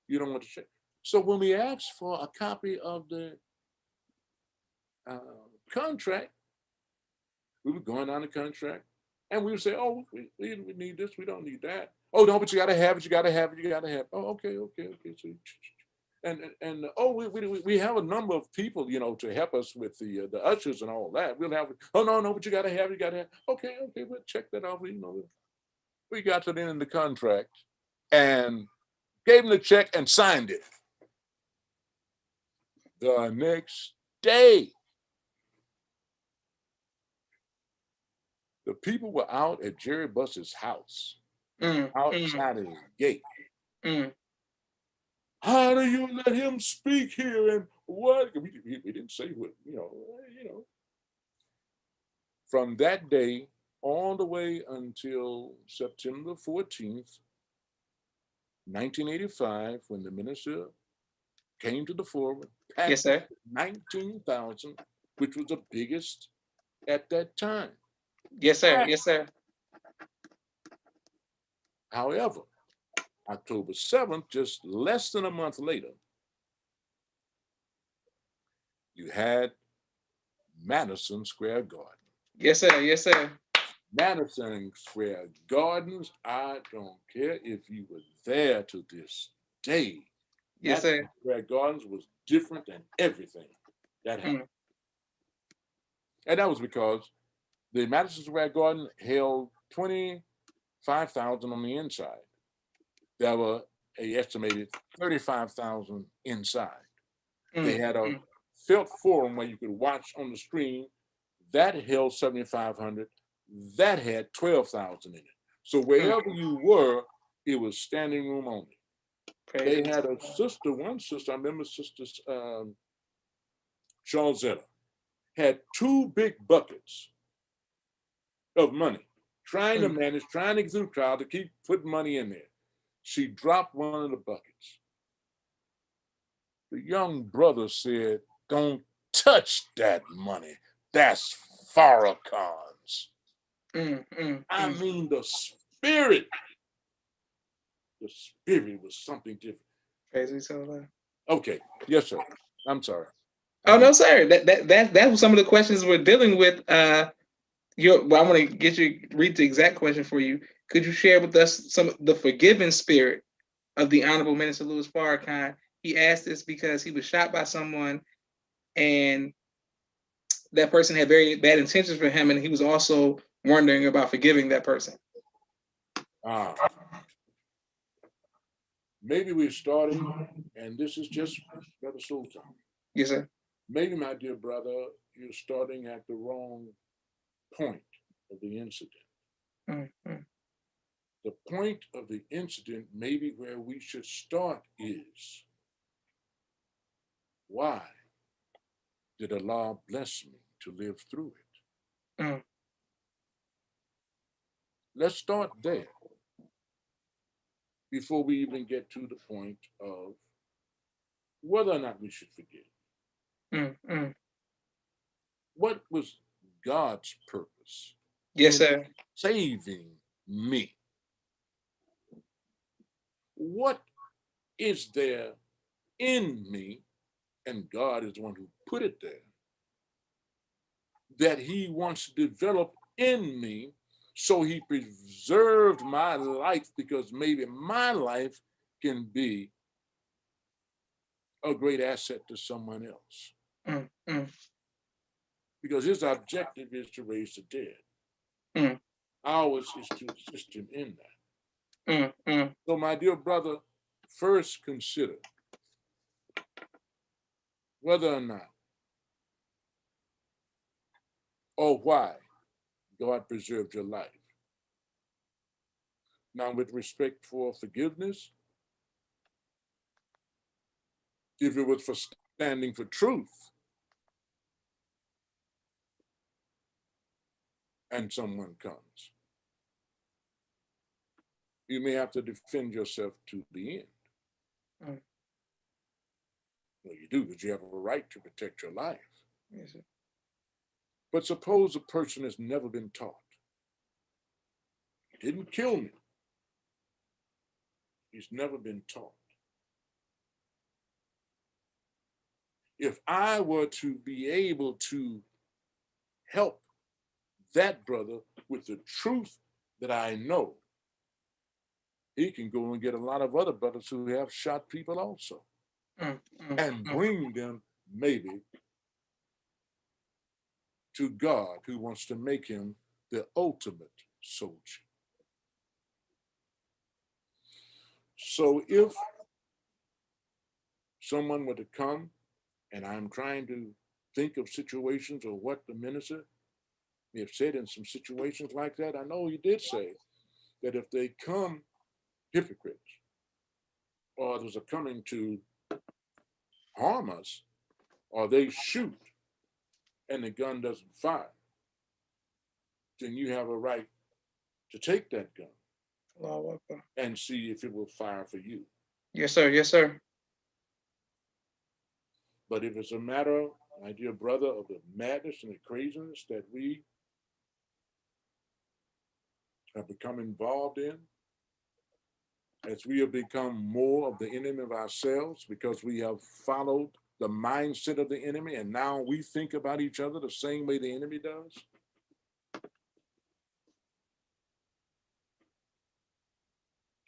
You don't want to check. So when we asked for a copy of the contract, we were going on the contract, and we would say, oh, we need this, we don't need that. Oh, no, but you got to have it, you got to have it, you got to have it. Oh, okay. So, and oh, we have a number of people, to help us with the ushers and all that. We'll have, oh, no, but you got to have it, you got to have it. Okay, we'll check that out. We got to the end of the contract and gave them the check and signed it. The next day, the people were out at Jerry Buss's house, outside of his gate. How do you let him speak here? And what? We didn't say what, From that day all the way until September 14th, 1985, when the minister came to the forum, packed Yes, sir. 19,000, which was the biggest at that time. Yes, sir. Yes, sir. However, October 7th, just less than a month later, you had Madison Square Garden. Yes, sir. Yes, sir. Madison Square Gardens, I don't care if you were there to this day. Yes, Madison sir. Square Gardens was different than everything that happened. And that was because the Madison Square Garden held 25,000 on the inside. There were an estimated 35,000 inside. They had a felt forum where you could watch on the screen that held 7,500. That had 12,000 in it. So wherever you were, it was standing room only. They had one sister, I remember Sister Charlesetta, had two big buckets of money, trying to manage, trying to get through the crowd to keep putting money in there. She dropped one of the buckets. The young brother said, don't touch that money. That's Farrakhan's. I mean, the spirit was something different. Crazy so loud. Okay, yes, sir. I'm sorry. Oh no, sir. That was some of the questions we're dealing with. I want to get you read the exact question for you. Could you share with us some of the forgiving spirit of the Honorable Minister Louis Farrakhan? He asked this because he was shot by someone, and that person had very bad intentions for him, and he was also wondering about forgiving that person. Maybe we're starting, and this is just Brother Sultan. Yes, sir. Maybe, my dear brother, you're starting at the wrong point of the incident. The point of the incident, maybe where we should start, is why did Allah bless me to live through it? Let's start there before we even get to the point of whether or not we should forgive. What was God's purpose Yes, in sir. saving me? What is there in me? And God is the one who put it there, that he wants to develop in me, so he preserved my life, because maybe my life can be a great asset to someone else. Because his objective is to raise the dead. Ours is to assist him in that. So, my dear brother, first consider whether or not or why God preserved your life. Now, with respect for forgiveness, if it was for standing for truth and someone comes, you may have to defend yourself to the end. Well, you do, because you have a right to protect your life. Yes, sir. But suppose a person has never been taught. He didn't kill me. He's never been taught. If I were to be able to help that brother with the truth that I know, he can go and get a lot of other brothers who have shot people also, and bring them maybe to God, who wants to make him the ultimate soldier. So if someone were to come, and I'm trying to think of situations or what the minister may have said in some situations like that, I know he did say that if they come hypocrites, or there's a coming to harm us, or they shoot and the gun doesn't fire, then you have a right to take that gun and see if it will fire for you. Yes, sir. Yes, sir. But if it's a matter, my dear brother, of the madness and the craziness that we have become involved in, as we have become more of the enemy of ourselves, because we have followed the mindset of the enemy, and now we think about each other the same way the enemy does,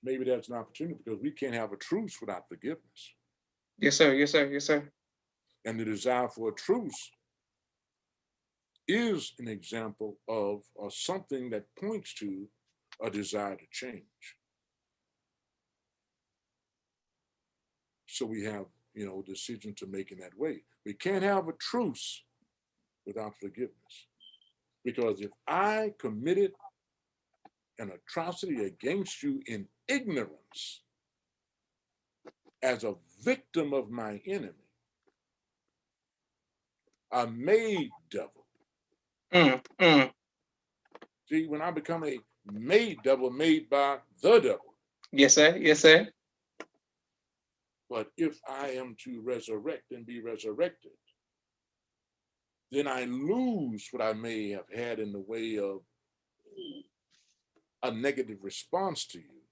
maybe that's an opportunity, because we can't have a truce without forgiveness. Yes, sir. Yes, sir. Yes, sir. And the desire for a truce is an example of, or something that points to, a desire to change. So we have, a decision to make in that way. We can't have a truce without forgiveness. Because if I committed an atrocity against you in ignorance as a victim of my enemy, a made devil. See, when I become a made devil, made by the devil. Yes, sir. Yes, sir. But if I am to resurrect and be resurrected, then I lose what I may have had in the way of a negative response to you.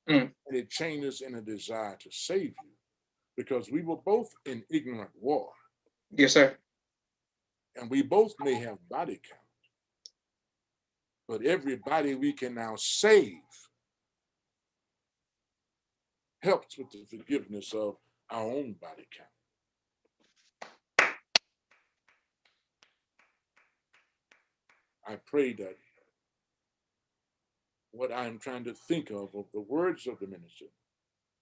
And it changes in a desire to save you, because we were both in ignorant war. Yes, sir. And we both may have body count. But everybody we can now save helps with the forgiveness of our own body count. I pray that what I'm trying to think of the words of the minister,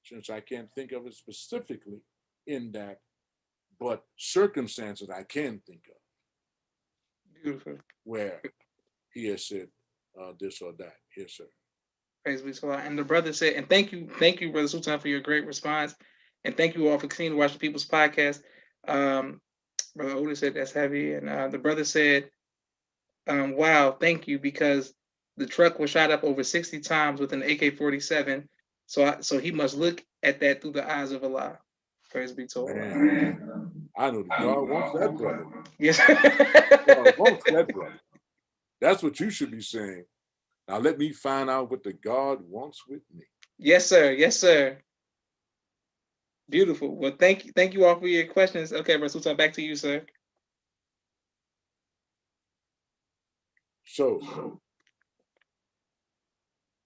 since I can't think of it specifically in that, but circumstances I can think of. Beautiful. Where he has said this or that. Yes, sir. Praise be to Allah. And the brother said, and thank you, Brother Sultan, for your great response. And thank you all for continuing to watch the People's Podcast. Brother Oda said that's heavy. And the brother said, wow, thank you, because the truck was shot up over 60 times with an AK-47. So he must look at that through the eyes of Allah. Praise be to Allah. I know that God wants that brother. Yes. God wants that brother. That's what you should be saying. Now let me find out what the God wants with me. Yes, sir. Yes, sir. Beautiful. Well, thank you all for your questions. Okay, Brother Sultan, back to you, sir. So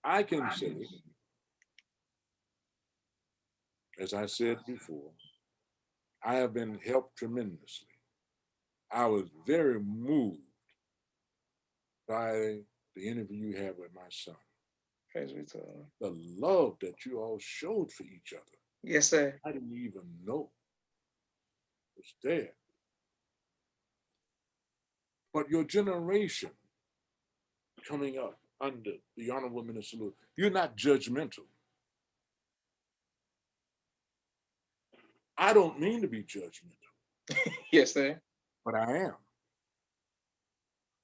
I can say, as I said before, I have been helped tremendously. I was very moved by the interview you had with my son. Praise be to Allah. The love that you all showed for each other, Yes, sir. I didn't even know was there. But your generation coming up under the Honorable Minister Lewis, you're not judgmental. I don't mean to be judgmental, Yes, sir. but I am.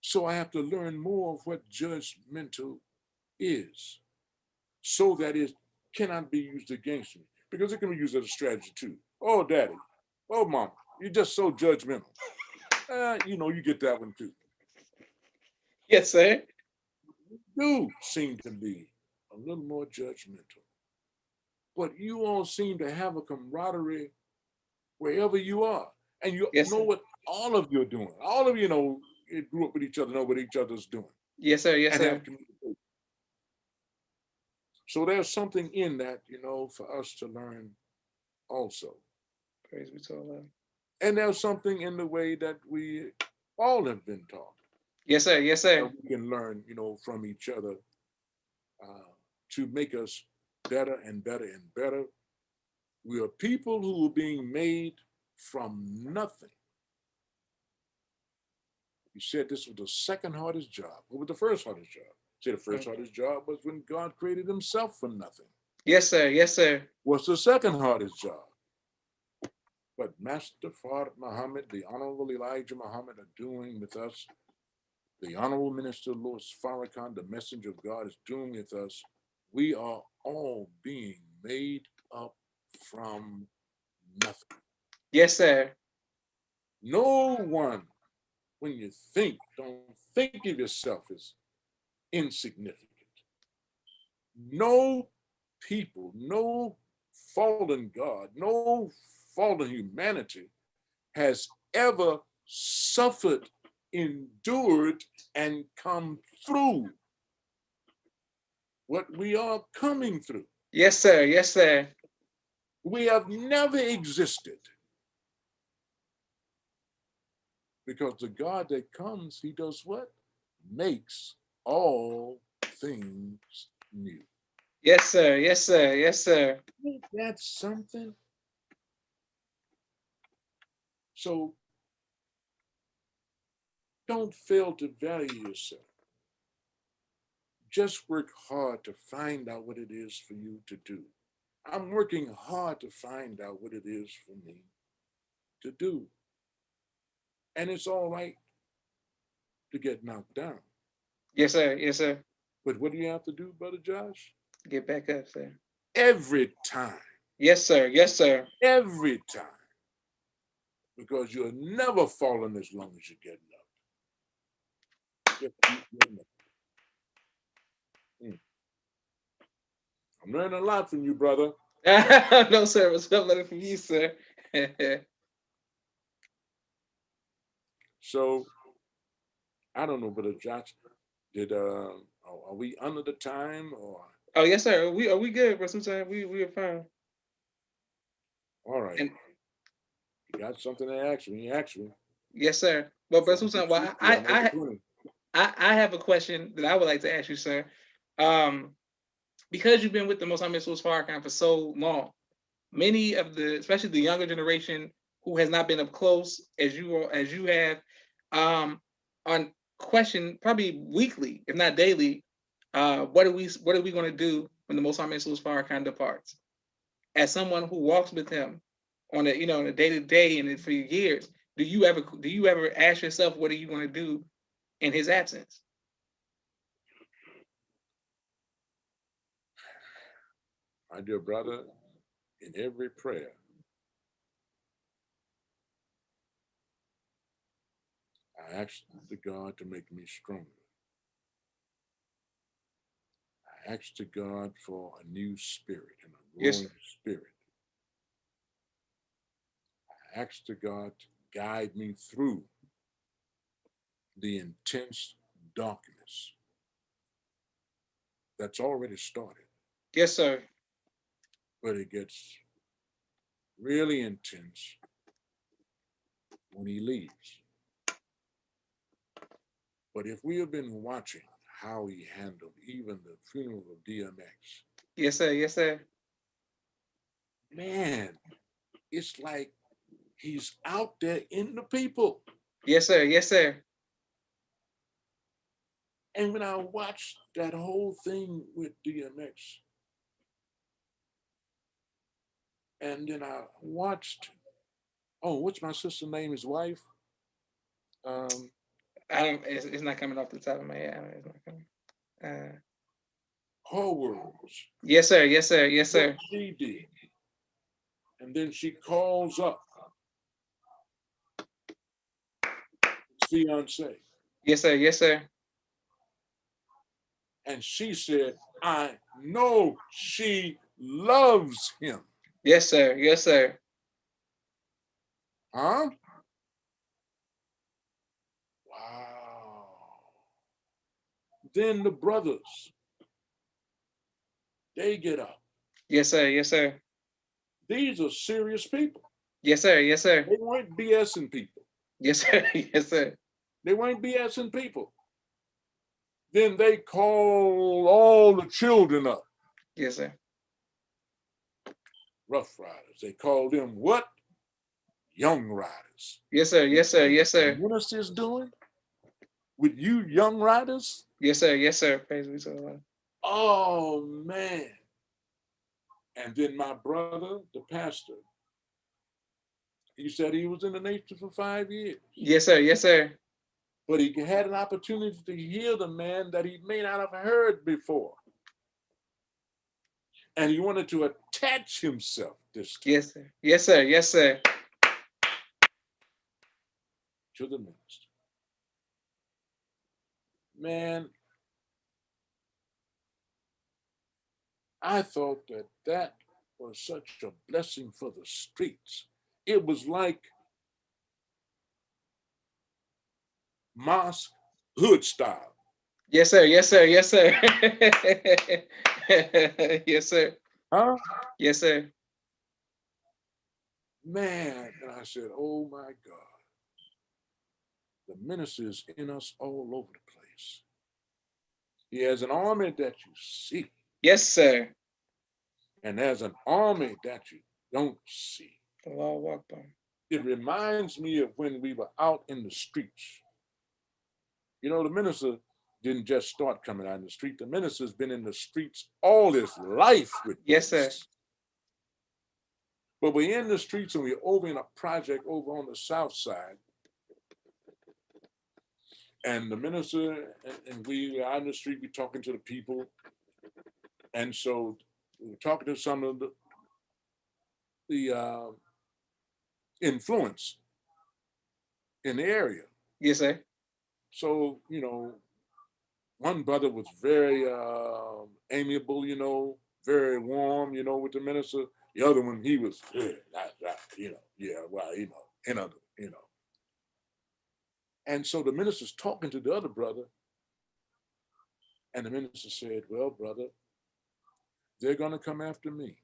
So I have to learn more of what judgmental is so that it cannot be used against me because it can be used as a strategy too. Oh, daddy. Oh, mama. You're just so judgmental. You get that one too. Yes, sir. You do seem to be a little more judgmental. But you all seem to have a camaraderie wherever you are. And you Yes, know sir. what all of you are doing. All of you grew up with each other, know what each other's doing, Yes, sir. Yes, and have sir. communication. So there's something in that, for us to learn also. Praise be to Allah. And there's something in the way that we all have been taught Yes, sir. Yes, that sir. we can learn, from each other uh, to make us better and better and better. We are people who are being made from nothing. You said this was the second hardest job. What was the first hardest job? You said the first hardest job was when God created himself from nothing. Yes, sir. Yes, sir. What's the second hardest job? What Master Farrakhan Muhammad, the Honorable Elijah Muhammad are doing with us, the Honorable Minister Louis Farrakhan, the messenger of God, is doing with us. We are all being made up from nothing. Yes, sir. No one, when you think, don't think of yourself as insignificant. No people, no fallen God, no fallen humanity has ever suffered, endured, and come through what we are coming through. Yes, sir. Yes, sir. We have never existed because the God that comes, he does what? Makes all things new. Yes, sir. Yes, sir. Yes, sir. Ain't that something? So don't fail to value yourself. Just work hard to find out what it is for you to do. I'm working hard to find out what it is for me to do. And it's all right to get knocked down. Yes, sir. Yes, sir. But what do you have to do, Brother Josh? Get back up, sir. Every time, Yes, sir. Yes, sir. every time. Because you'll never falling as long as you're getting up. Just keep getting up. I'm learning a lot from you, brother. No, sir. It's not learning from you, sir. So I don't know, Brother Josh. Are we under the time or? Oh, yes, sir. Are we good, bro? Sometimes we are fine. All right. And You got something to ask me? Ask me. yes, sir. Well, bro, So I'm sometimes, with you. well, You have an opportunity. I have a question that I would like to ask you, sir. Um, because you've been with the Most High Mr. Farrakhan for so long, many of especially the younger generation who has not been up close as you have, on question probably weekly, if not daily, what are we going to do when the Most High Mr. Farrakhan departs? As someone who walks with him on a day to day and for years, do you ever ask yourself what are you going to do in his absence? My dear brother, in every prayer, I asked the God to make me stronger. I asked the God for a new spirit and a Yes, growing sir. spirit. I asked the God to guide me through the intense darkness that's already started, Yes, sir. but it gets really intense when he leaves. But if we have been watching how he handled even the funeral of DMX, Yes, sir. Yes, sir. man, it's like he's out there in the people. Yes, sir. Yes, sir. And when I watched that whole thing with DMX, and then I watched, oh, what's my sister's name? His wife? Um, I don't. It's not coming off the top of my head. It's not coming. Uh, her words, yes, sir. Yes, sir. Yes, what sir. she did. And then she calls up his fiance, Yes, sir. Yes, sir. and she said, I know she loves him. Yes, sir. Yes, sir. Huh? Wow. Then the brothers, they get up. Yes, sir. Yes, sir. These are serious people. Yes, sir. Yes, sir. They weren't BSing people. Yes, sir. Yes, sir. They weren't BSing people. Then they call all the children up, Yes, sir. Rough Riders. They call them what? Young Riders. Yes, sir. Yes, sir. What Yes, the sir. minister's doing with you young riders? Yes, sir. Yes, sir. Praise be to the Lord. Oh man. And then my brother, the pastor, he said he was in the nation for 5 years. Yes, sir. Yes, sir. But he had an opportunity to hear the man that he may not have heard before. And he wanted to attach himself this time Yes, sir. Yes, sir. Yes, sir. to the minister. Man, I thought that that was such a blessing for the streets. It was like mosque hood style. Yes, sir. Yes, sir. Yes, sir. Yes, sir. Huh? Yes, sir. Man, and I said, oh my God, the minister is in us all over the place. He has an army that you see, Yes, sir. and there's an army that you don't see. Allahu Akbar. It reminds me of when we were out in the streets. You know, the minister didn't just start coming out in the street. The minister's been in the streets all his life with Yes, sir. this. But we're in the streets and we're over in a project over on the south side. And the minister and we are out in the street, we're talking to the people. And so we were talking to some of the influence in the area. Yes, sir. So, you know, one brother was very amiable, you know, very warm, you know, with the minister. The other one, he was, you know, yeah, well, you know. And so the minister's talking to the other brother, and the minister said, well, brother, they're going to come after me.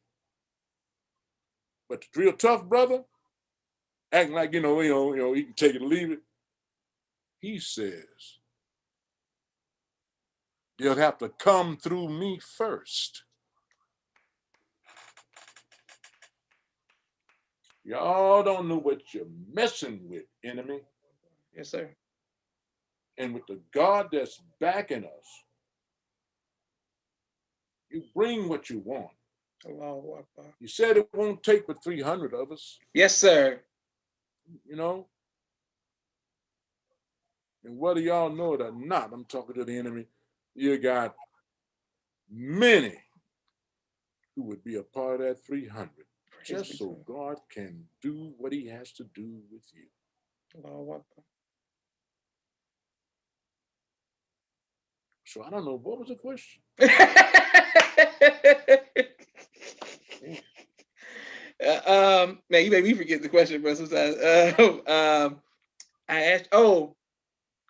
But the real tough brother, acting like, he can take it or leave it, he says, they'll have to come through me first. Y'all don't know what you're messing with, enemy. Yes, sir. And with the God that's backing us, you bring what you want. Allahu Akbar. You said it won't take but 300 of us, Yes, sir. you know? And whether y'all know it or not, I'm talking to the enemy, you got many who would be a part of that 300 Praise be just to so God can do what he has to do with you. Allahu Akbar. So I don't know, what was the question? Man, you made me forget the question, bro. Sometimes. I asked,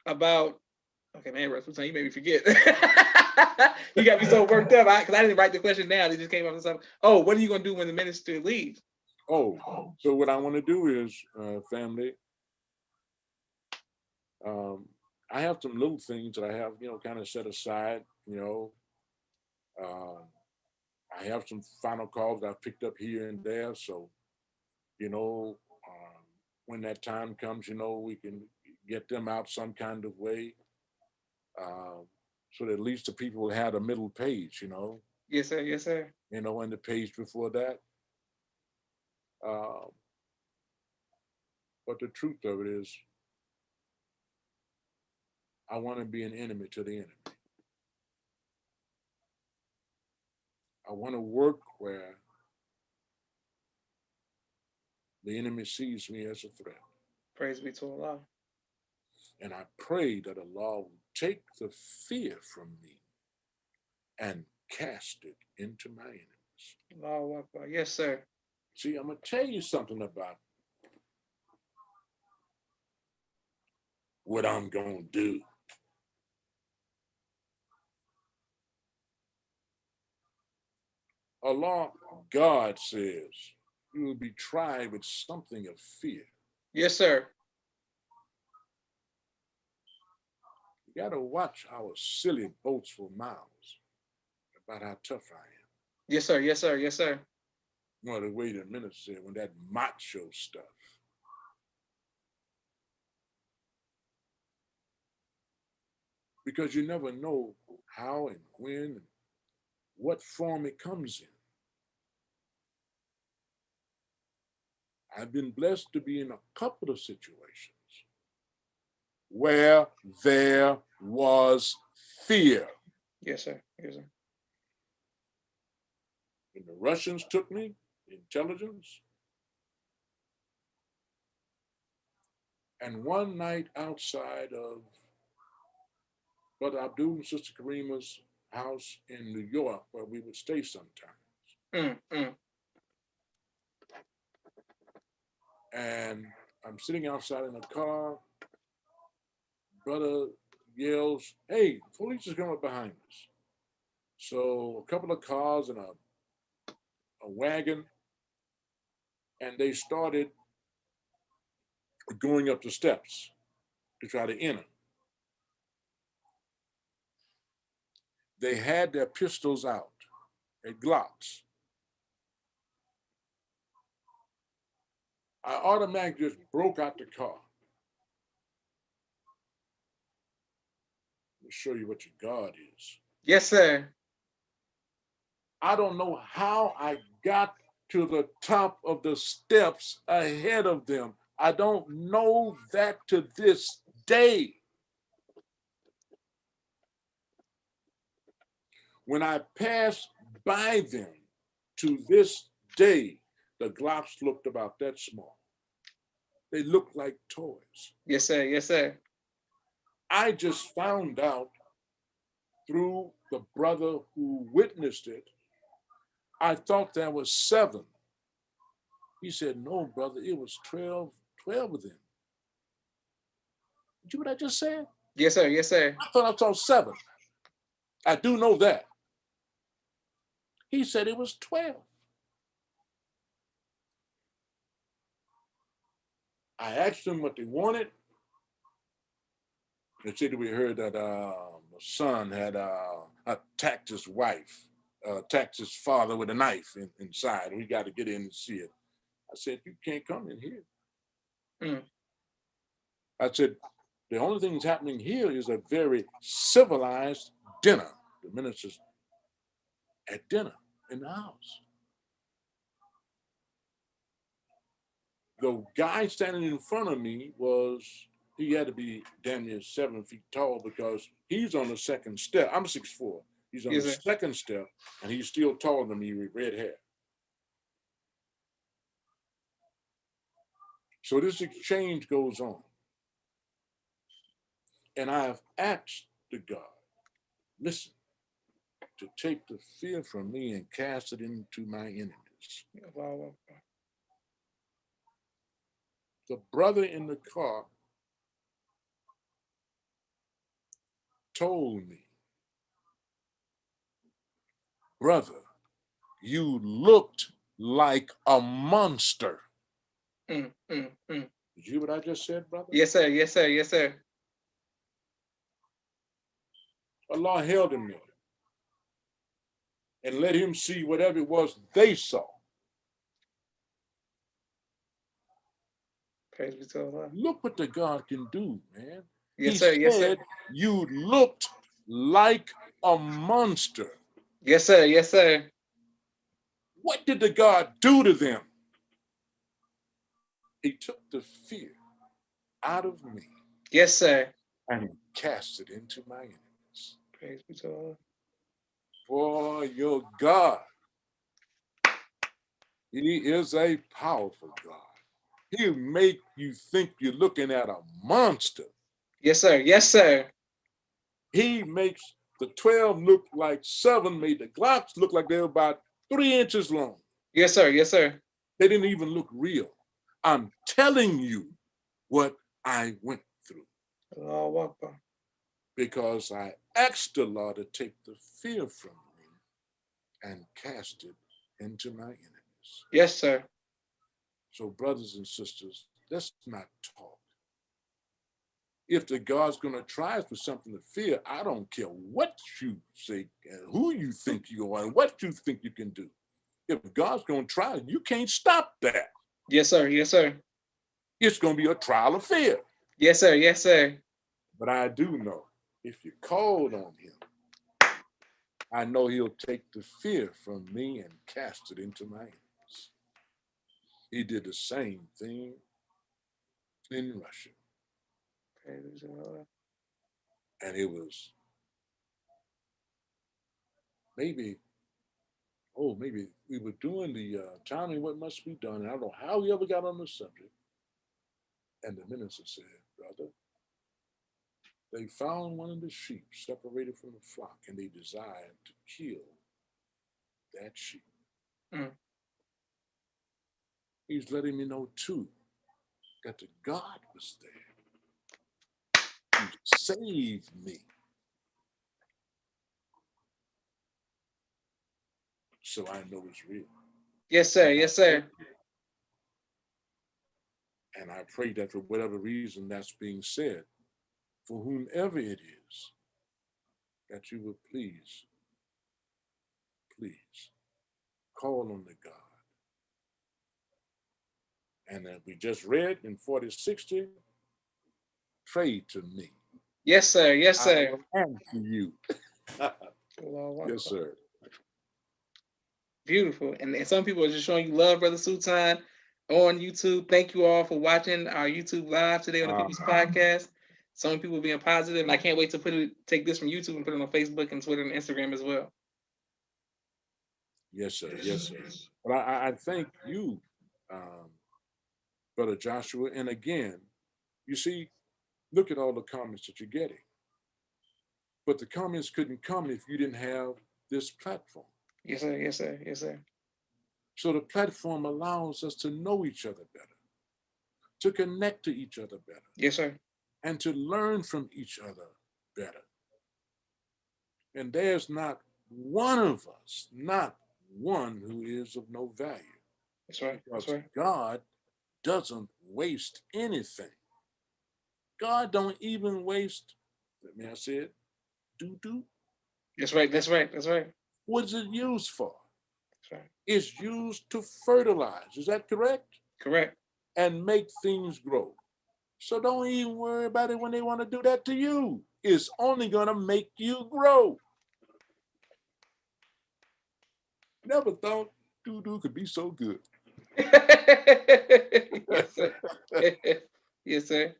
about. Okay, man, bro. Sometimes you made me forget. You got me so worked up because I didn't write the question down. It just came up with something. Oh, what are you gonna do when the minister leaves? Oh, so what I want to do is, family, um, I have some little things that I have, kind of set aside. Um, I have some final calls that I've picked up here and there. So, you know, when that time comes, we can get them out some kind of way, uh, so that at least the people will have a middle page, Yes, sir. Yes, sir. and the page before that. Uh, but the truth of it is, I want to be an enemy to the enemy. I want to work where the enemy sees me as a threat. Praise be to Allah. And I pray that Allah will take the fear from me and cast it into my enemies. Allahu Akbar. Yes, sir. See, I'm going to tell you something about what I'm going to do. Allah, God says, you will be tried with something of fear. Yes, sir. You got to watch our silly boastful mouths about how tough I am. Yes, sir. Yes, sir. Yes, sir. Well, the way the minister said, when that macho stuff. Because you never know how and when and what form it comes in. I've been blessed to be in a couple of situations where there was fear. Yes, sir. Yes, sir. When the Russians took me, intelligence, and one night outside of Brother Abdul and Sister Karima's house in New York, where we would stay sometimes. Mm. And I'm sitting outside in a car. Brother yells, "Hey, police is coming up behind us." So a couple of cars and a wagon, and they started going up the steps to try to enter. They had their pistols out, their Glocks. I automatically just broke out the car. Let me show you what your God is. Yes, sir. I don't know how I got to the top of the steps ahead of them. I don't know that to this day. When I pass by them to this day, the Glocks looked about that small. They looked like toys. Yes, sir. Yes, sir. I just found out through the brother who witnessed it. I thought there was 7. He said, "No, brother, it was 12 of them." Did you hear what I just said? Yes, sir. Yes, sir. I thought I saw 7. I do know that. He said it was 12. I asked them what they wanted. They said we heard that the son had attacked his wife, attacked his father with a knife inside. We got to get in and see it. I said, "You can't come in here." Mm. I said, "The only thing that's happening here is a very civilized dinner." The minister's at dinner in the house. The guy standing in front of me he had to be damn near 7 feet tall because he's on the second step. I'm 6'4". He's on Yes, the sir. second step and he's still taller than me with red hair. So this exchange goes on. And I have asked the God, listen, to take the fear from me and cast it into my enemies. Wow. The brother in the car told me, brother, you looked like a monster. Mm. Did you hear what I just said, brother? Yes, sir. Yes, sir. Yes, sir. Allah held him there and let him see whatever it was they saw. Praise be to Allah. Look what the God can do, man. Yes, He sir. Yes, sir. said you looked like a monster. Yes, sir. Yes, sir. What did the God do to them? He took the fear out of me Yes, sir. and cast it into my enemies. Praise be to Allah. For your God, He is a powerful God. He'll make you think you're looking at a monster. Yes, sir. Yes, sir. He makes the 12 look like 7, made the Glocks look like they were about 3 inches long. Yes, sir. Yes, sir. They didn't even look real. I'm telling you what I went through Allahu Akbar. because I asked Allah to take the fear from me and cast it into my enemies. Yes, sir. So, brothers and sisters, let's not talk. If the God's going to try us with something to fear, I don't care what you say and who you think you are and what you think you can do. If God's going to try, you can't stop that. Yes, sir. Yes, sir. It's going to be a trial of fear. Yes, sir. Yes, sir. But I do know if you called on him, I know he'll take the fear from me and cast it into my enemies. He did the same thing in Russia. Praise be to Allah. And it was maybe we were doing the telling what must be done. And I don't know how we ever got on the subject. And the minister said, brother, they found one of the sheep separated from the flock and they desired to kill that sheep. Mm. He's letting me know too that the God was there to save me. So I know it's real. Yes, sir. Yes, sir. And I pray that for whatever reason that's being said, for whomever it is, that you would please call on the God. And that we just read in 4060, pray to me. Yes, sir. Yes, I sir. will answer you. Allahu Yes, Akbar. sir. Beautiful. And some people are just showing you love, Brother Sultan, on YouTube. Thank you all for watching our YouTube live today on the People's Podcast. Some people being positive, and I can't wait to take this from YouTube and put it on Facebook and Twitter and Instagram as well. Yes, sir. Yes, sir. But I thank you, Brother Joshua. And again, you see, look at all the comments that you're getting. But the comments couldn't come if you didn't have this platform. Yes, sir. Yes, sir. Yes, sir. So the platform allows us to know each other better, to connect to each other better. Yes, sir. And to learn from each other better. And there's not one of us, not one who is of no value. That's right. Because That's right. God doesn't waste anything. God don't even waste, may I say it, doo-doo. That's right. That's right. That's right. What is it used for? That's right. It's used to fertilize. Is that correct? Correct. And make things grow. So don't even worry about it when they want to do that to you. It's only going to make you grow. Never thought doo-doo could be so good. Yes, sir. Yes, sir.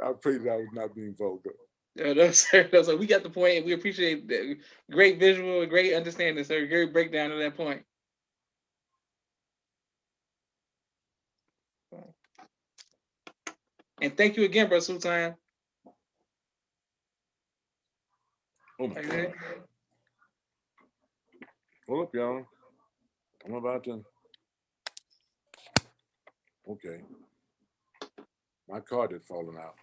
I pray that I was not being vulgar. No, sir. No, sir. We got the point, and we appreciate the great visual, great understanding, sir. Great breakdown of that point. And thank you again, Brother Sultan. Oh my Okay. God. Hold up, y'all. I'm about to. Okay. My card had fallen out.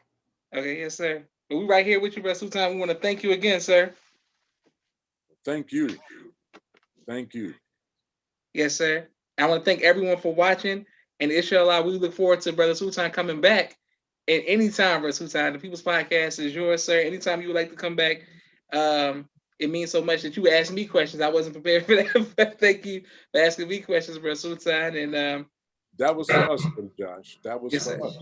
Okay, yes, sir. But we right here with you, Brother Sultan. We want to thank you again, sir. Thank you. Thank you. Yes, sir. I want to thank everyone for watching. And inshallah, we look forward to Brother Sultan coming back. And anytime, Brother Sultan, the People's Podcast is yours, sir. Anytime you would like to come back, it means so much that you asked me questions. I wasn't prepared for that. But thank you for asking me questions, Brother Sultan. And That was for us, Brother Josh. That was yes, for sir. us.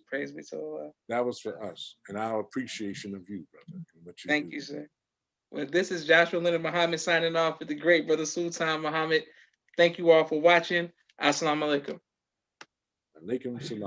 Praise be to Allah. That was for us. And our appreciation of you, brother, and what you Thank do. you, sir. Well, this is Joshua Leonard Muhammad signing off with the great Brother Sultan Muhammad. Thank you all for watching. Assalamu alaikum. Alaikum salam.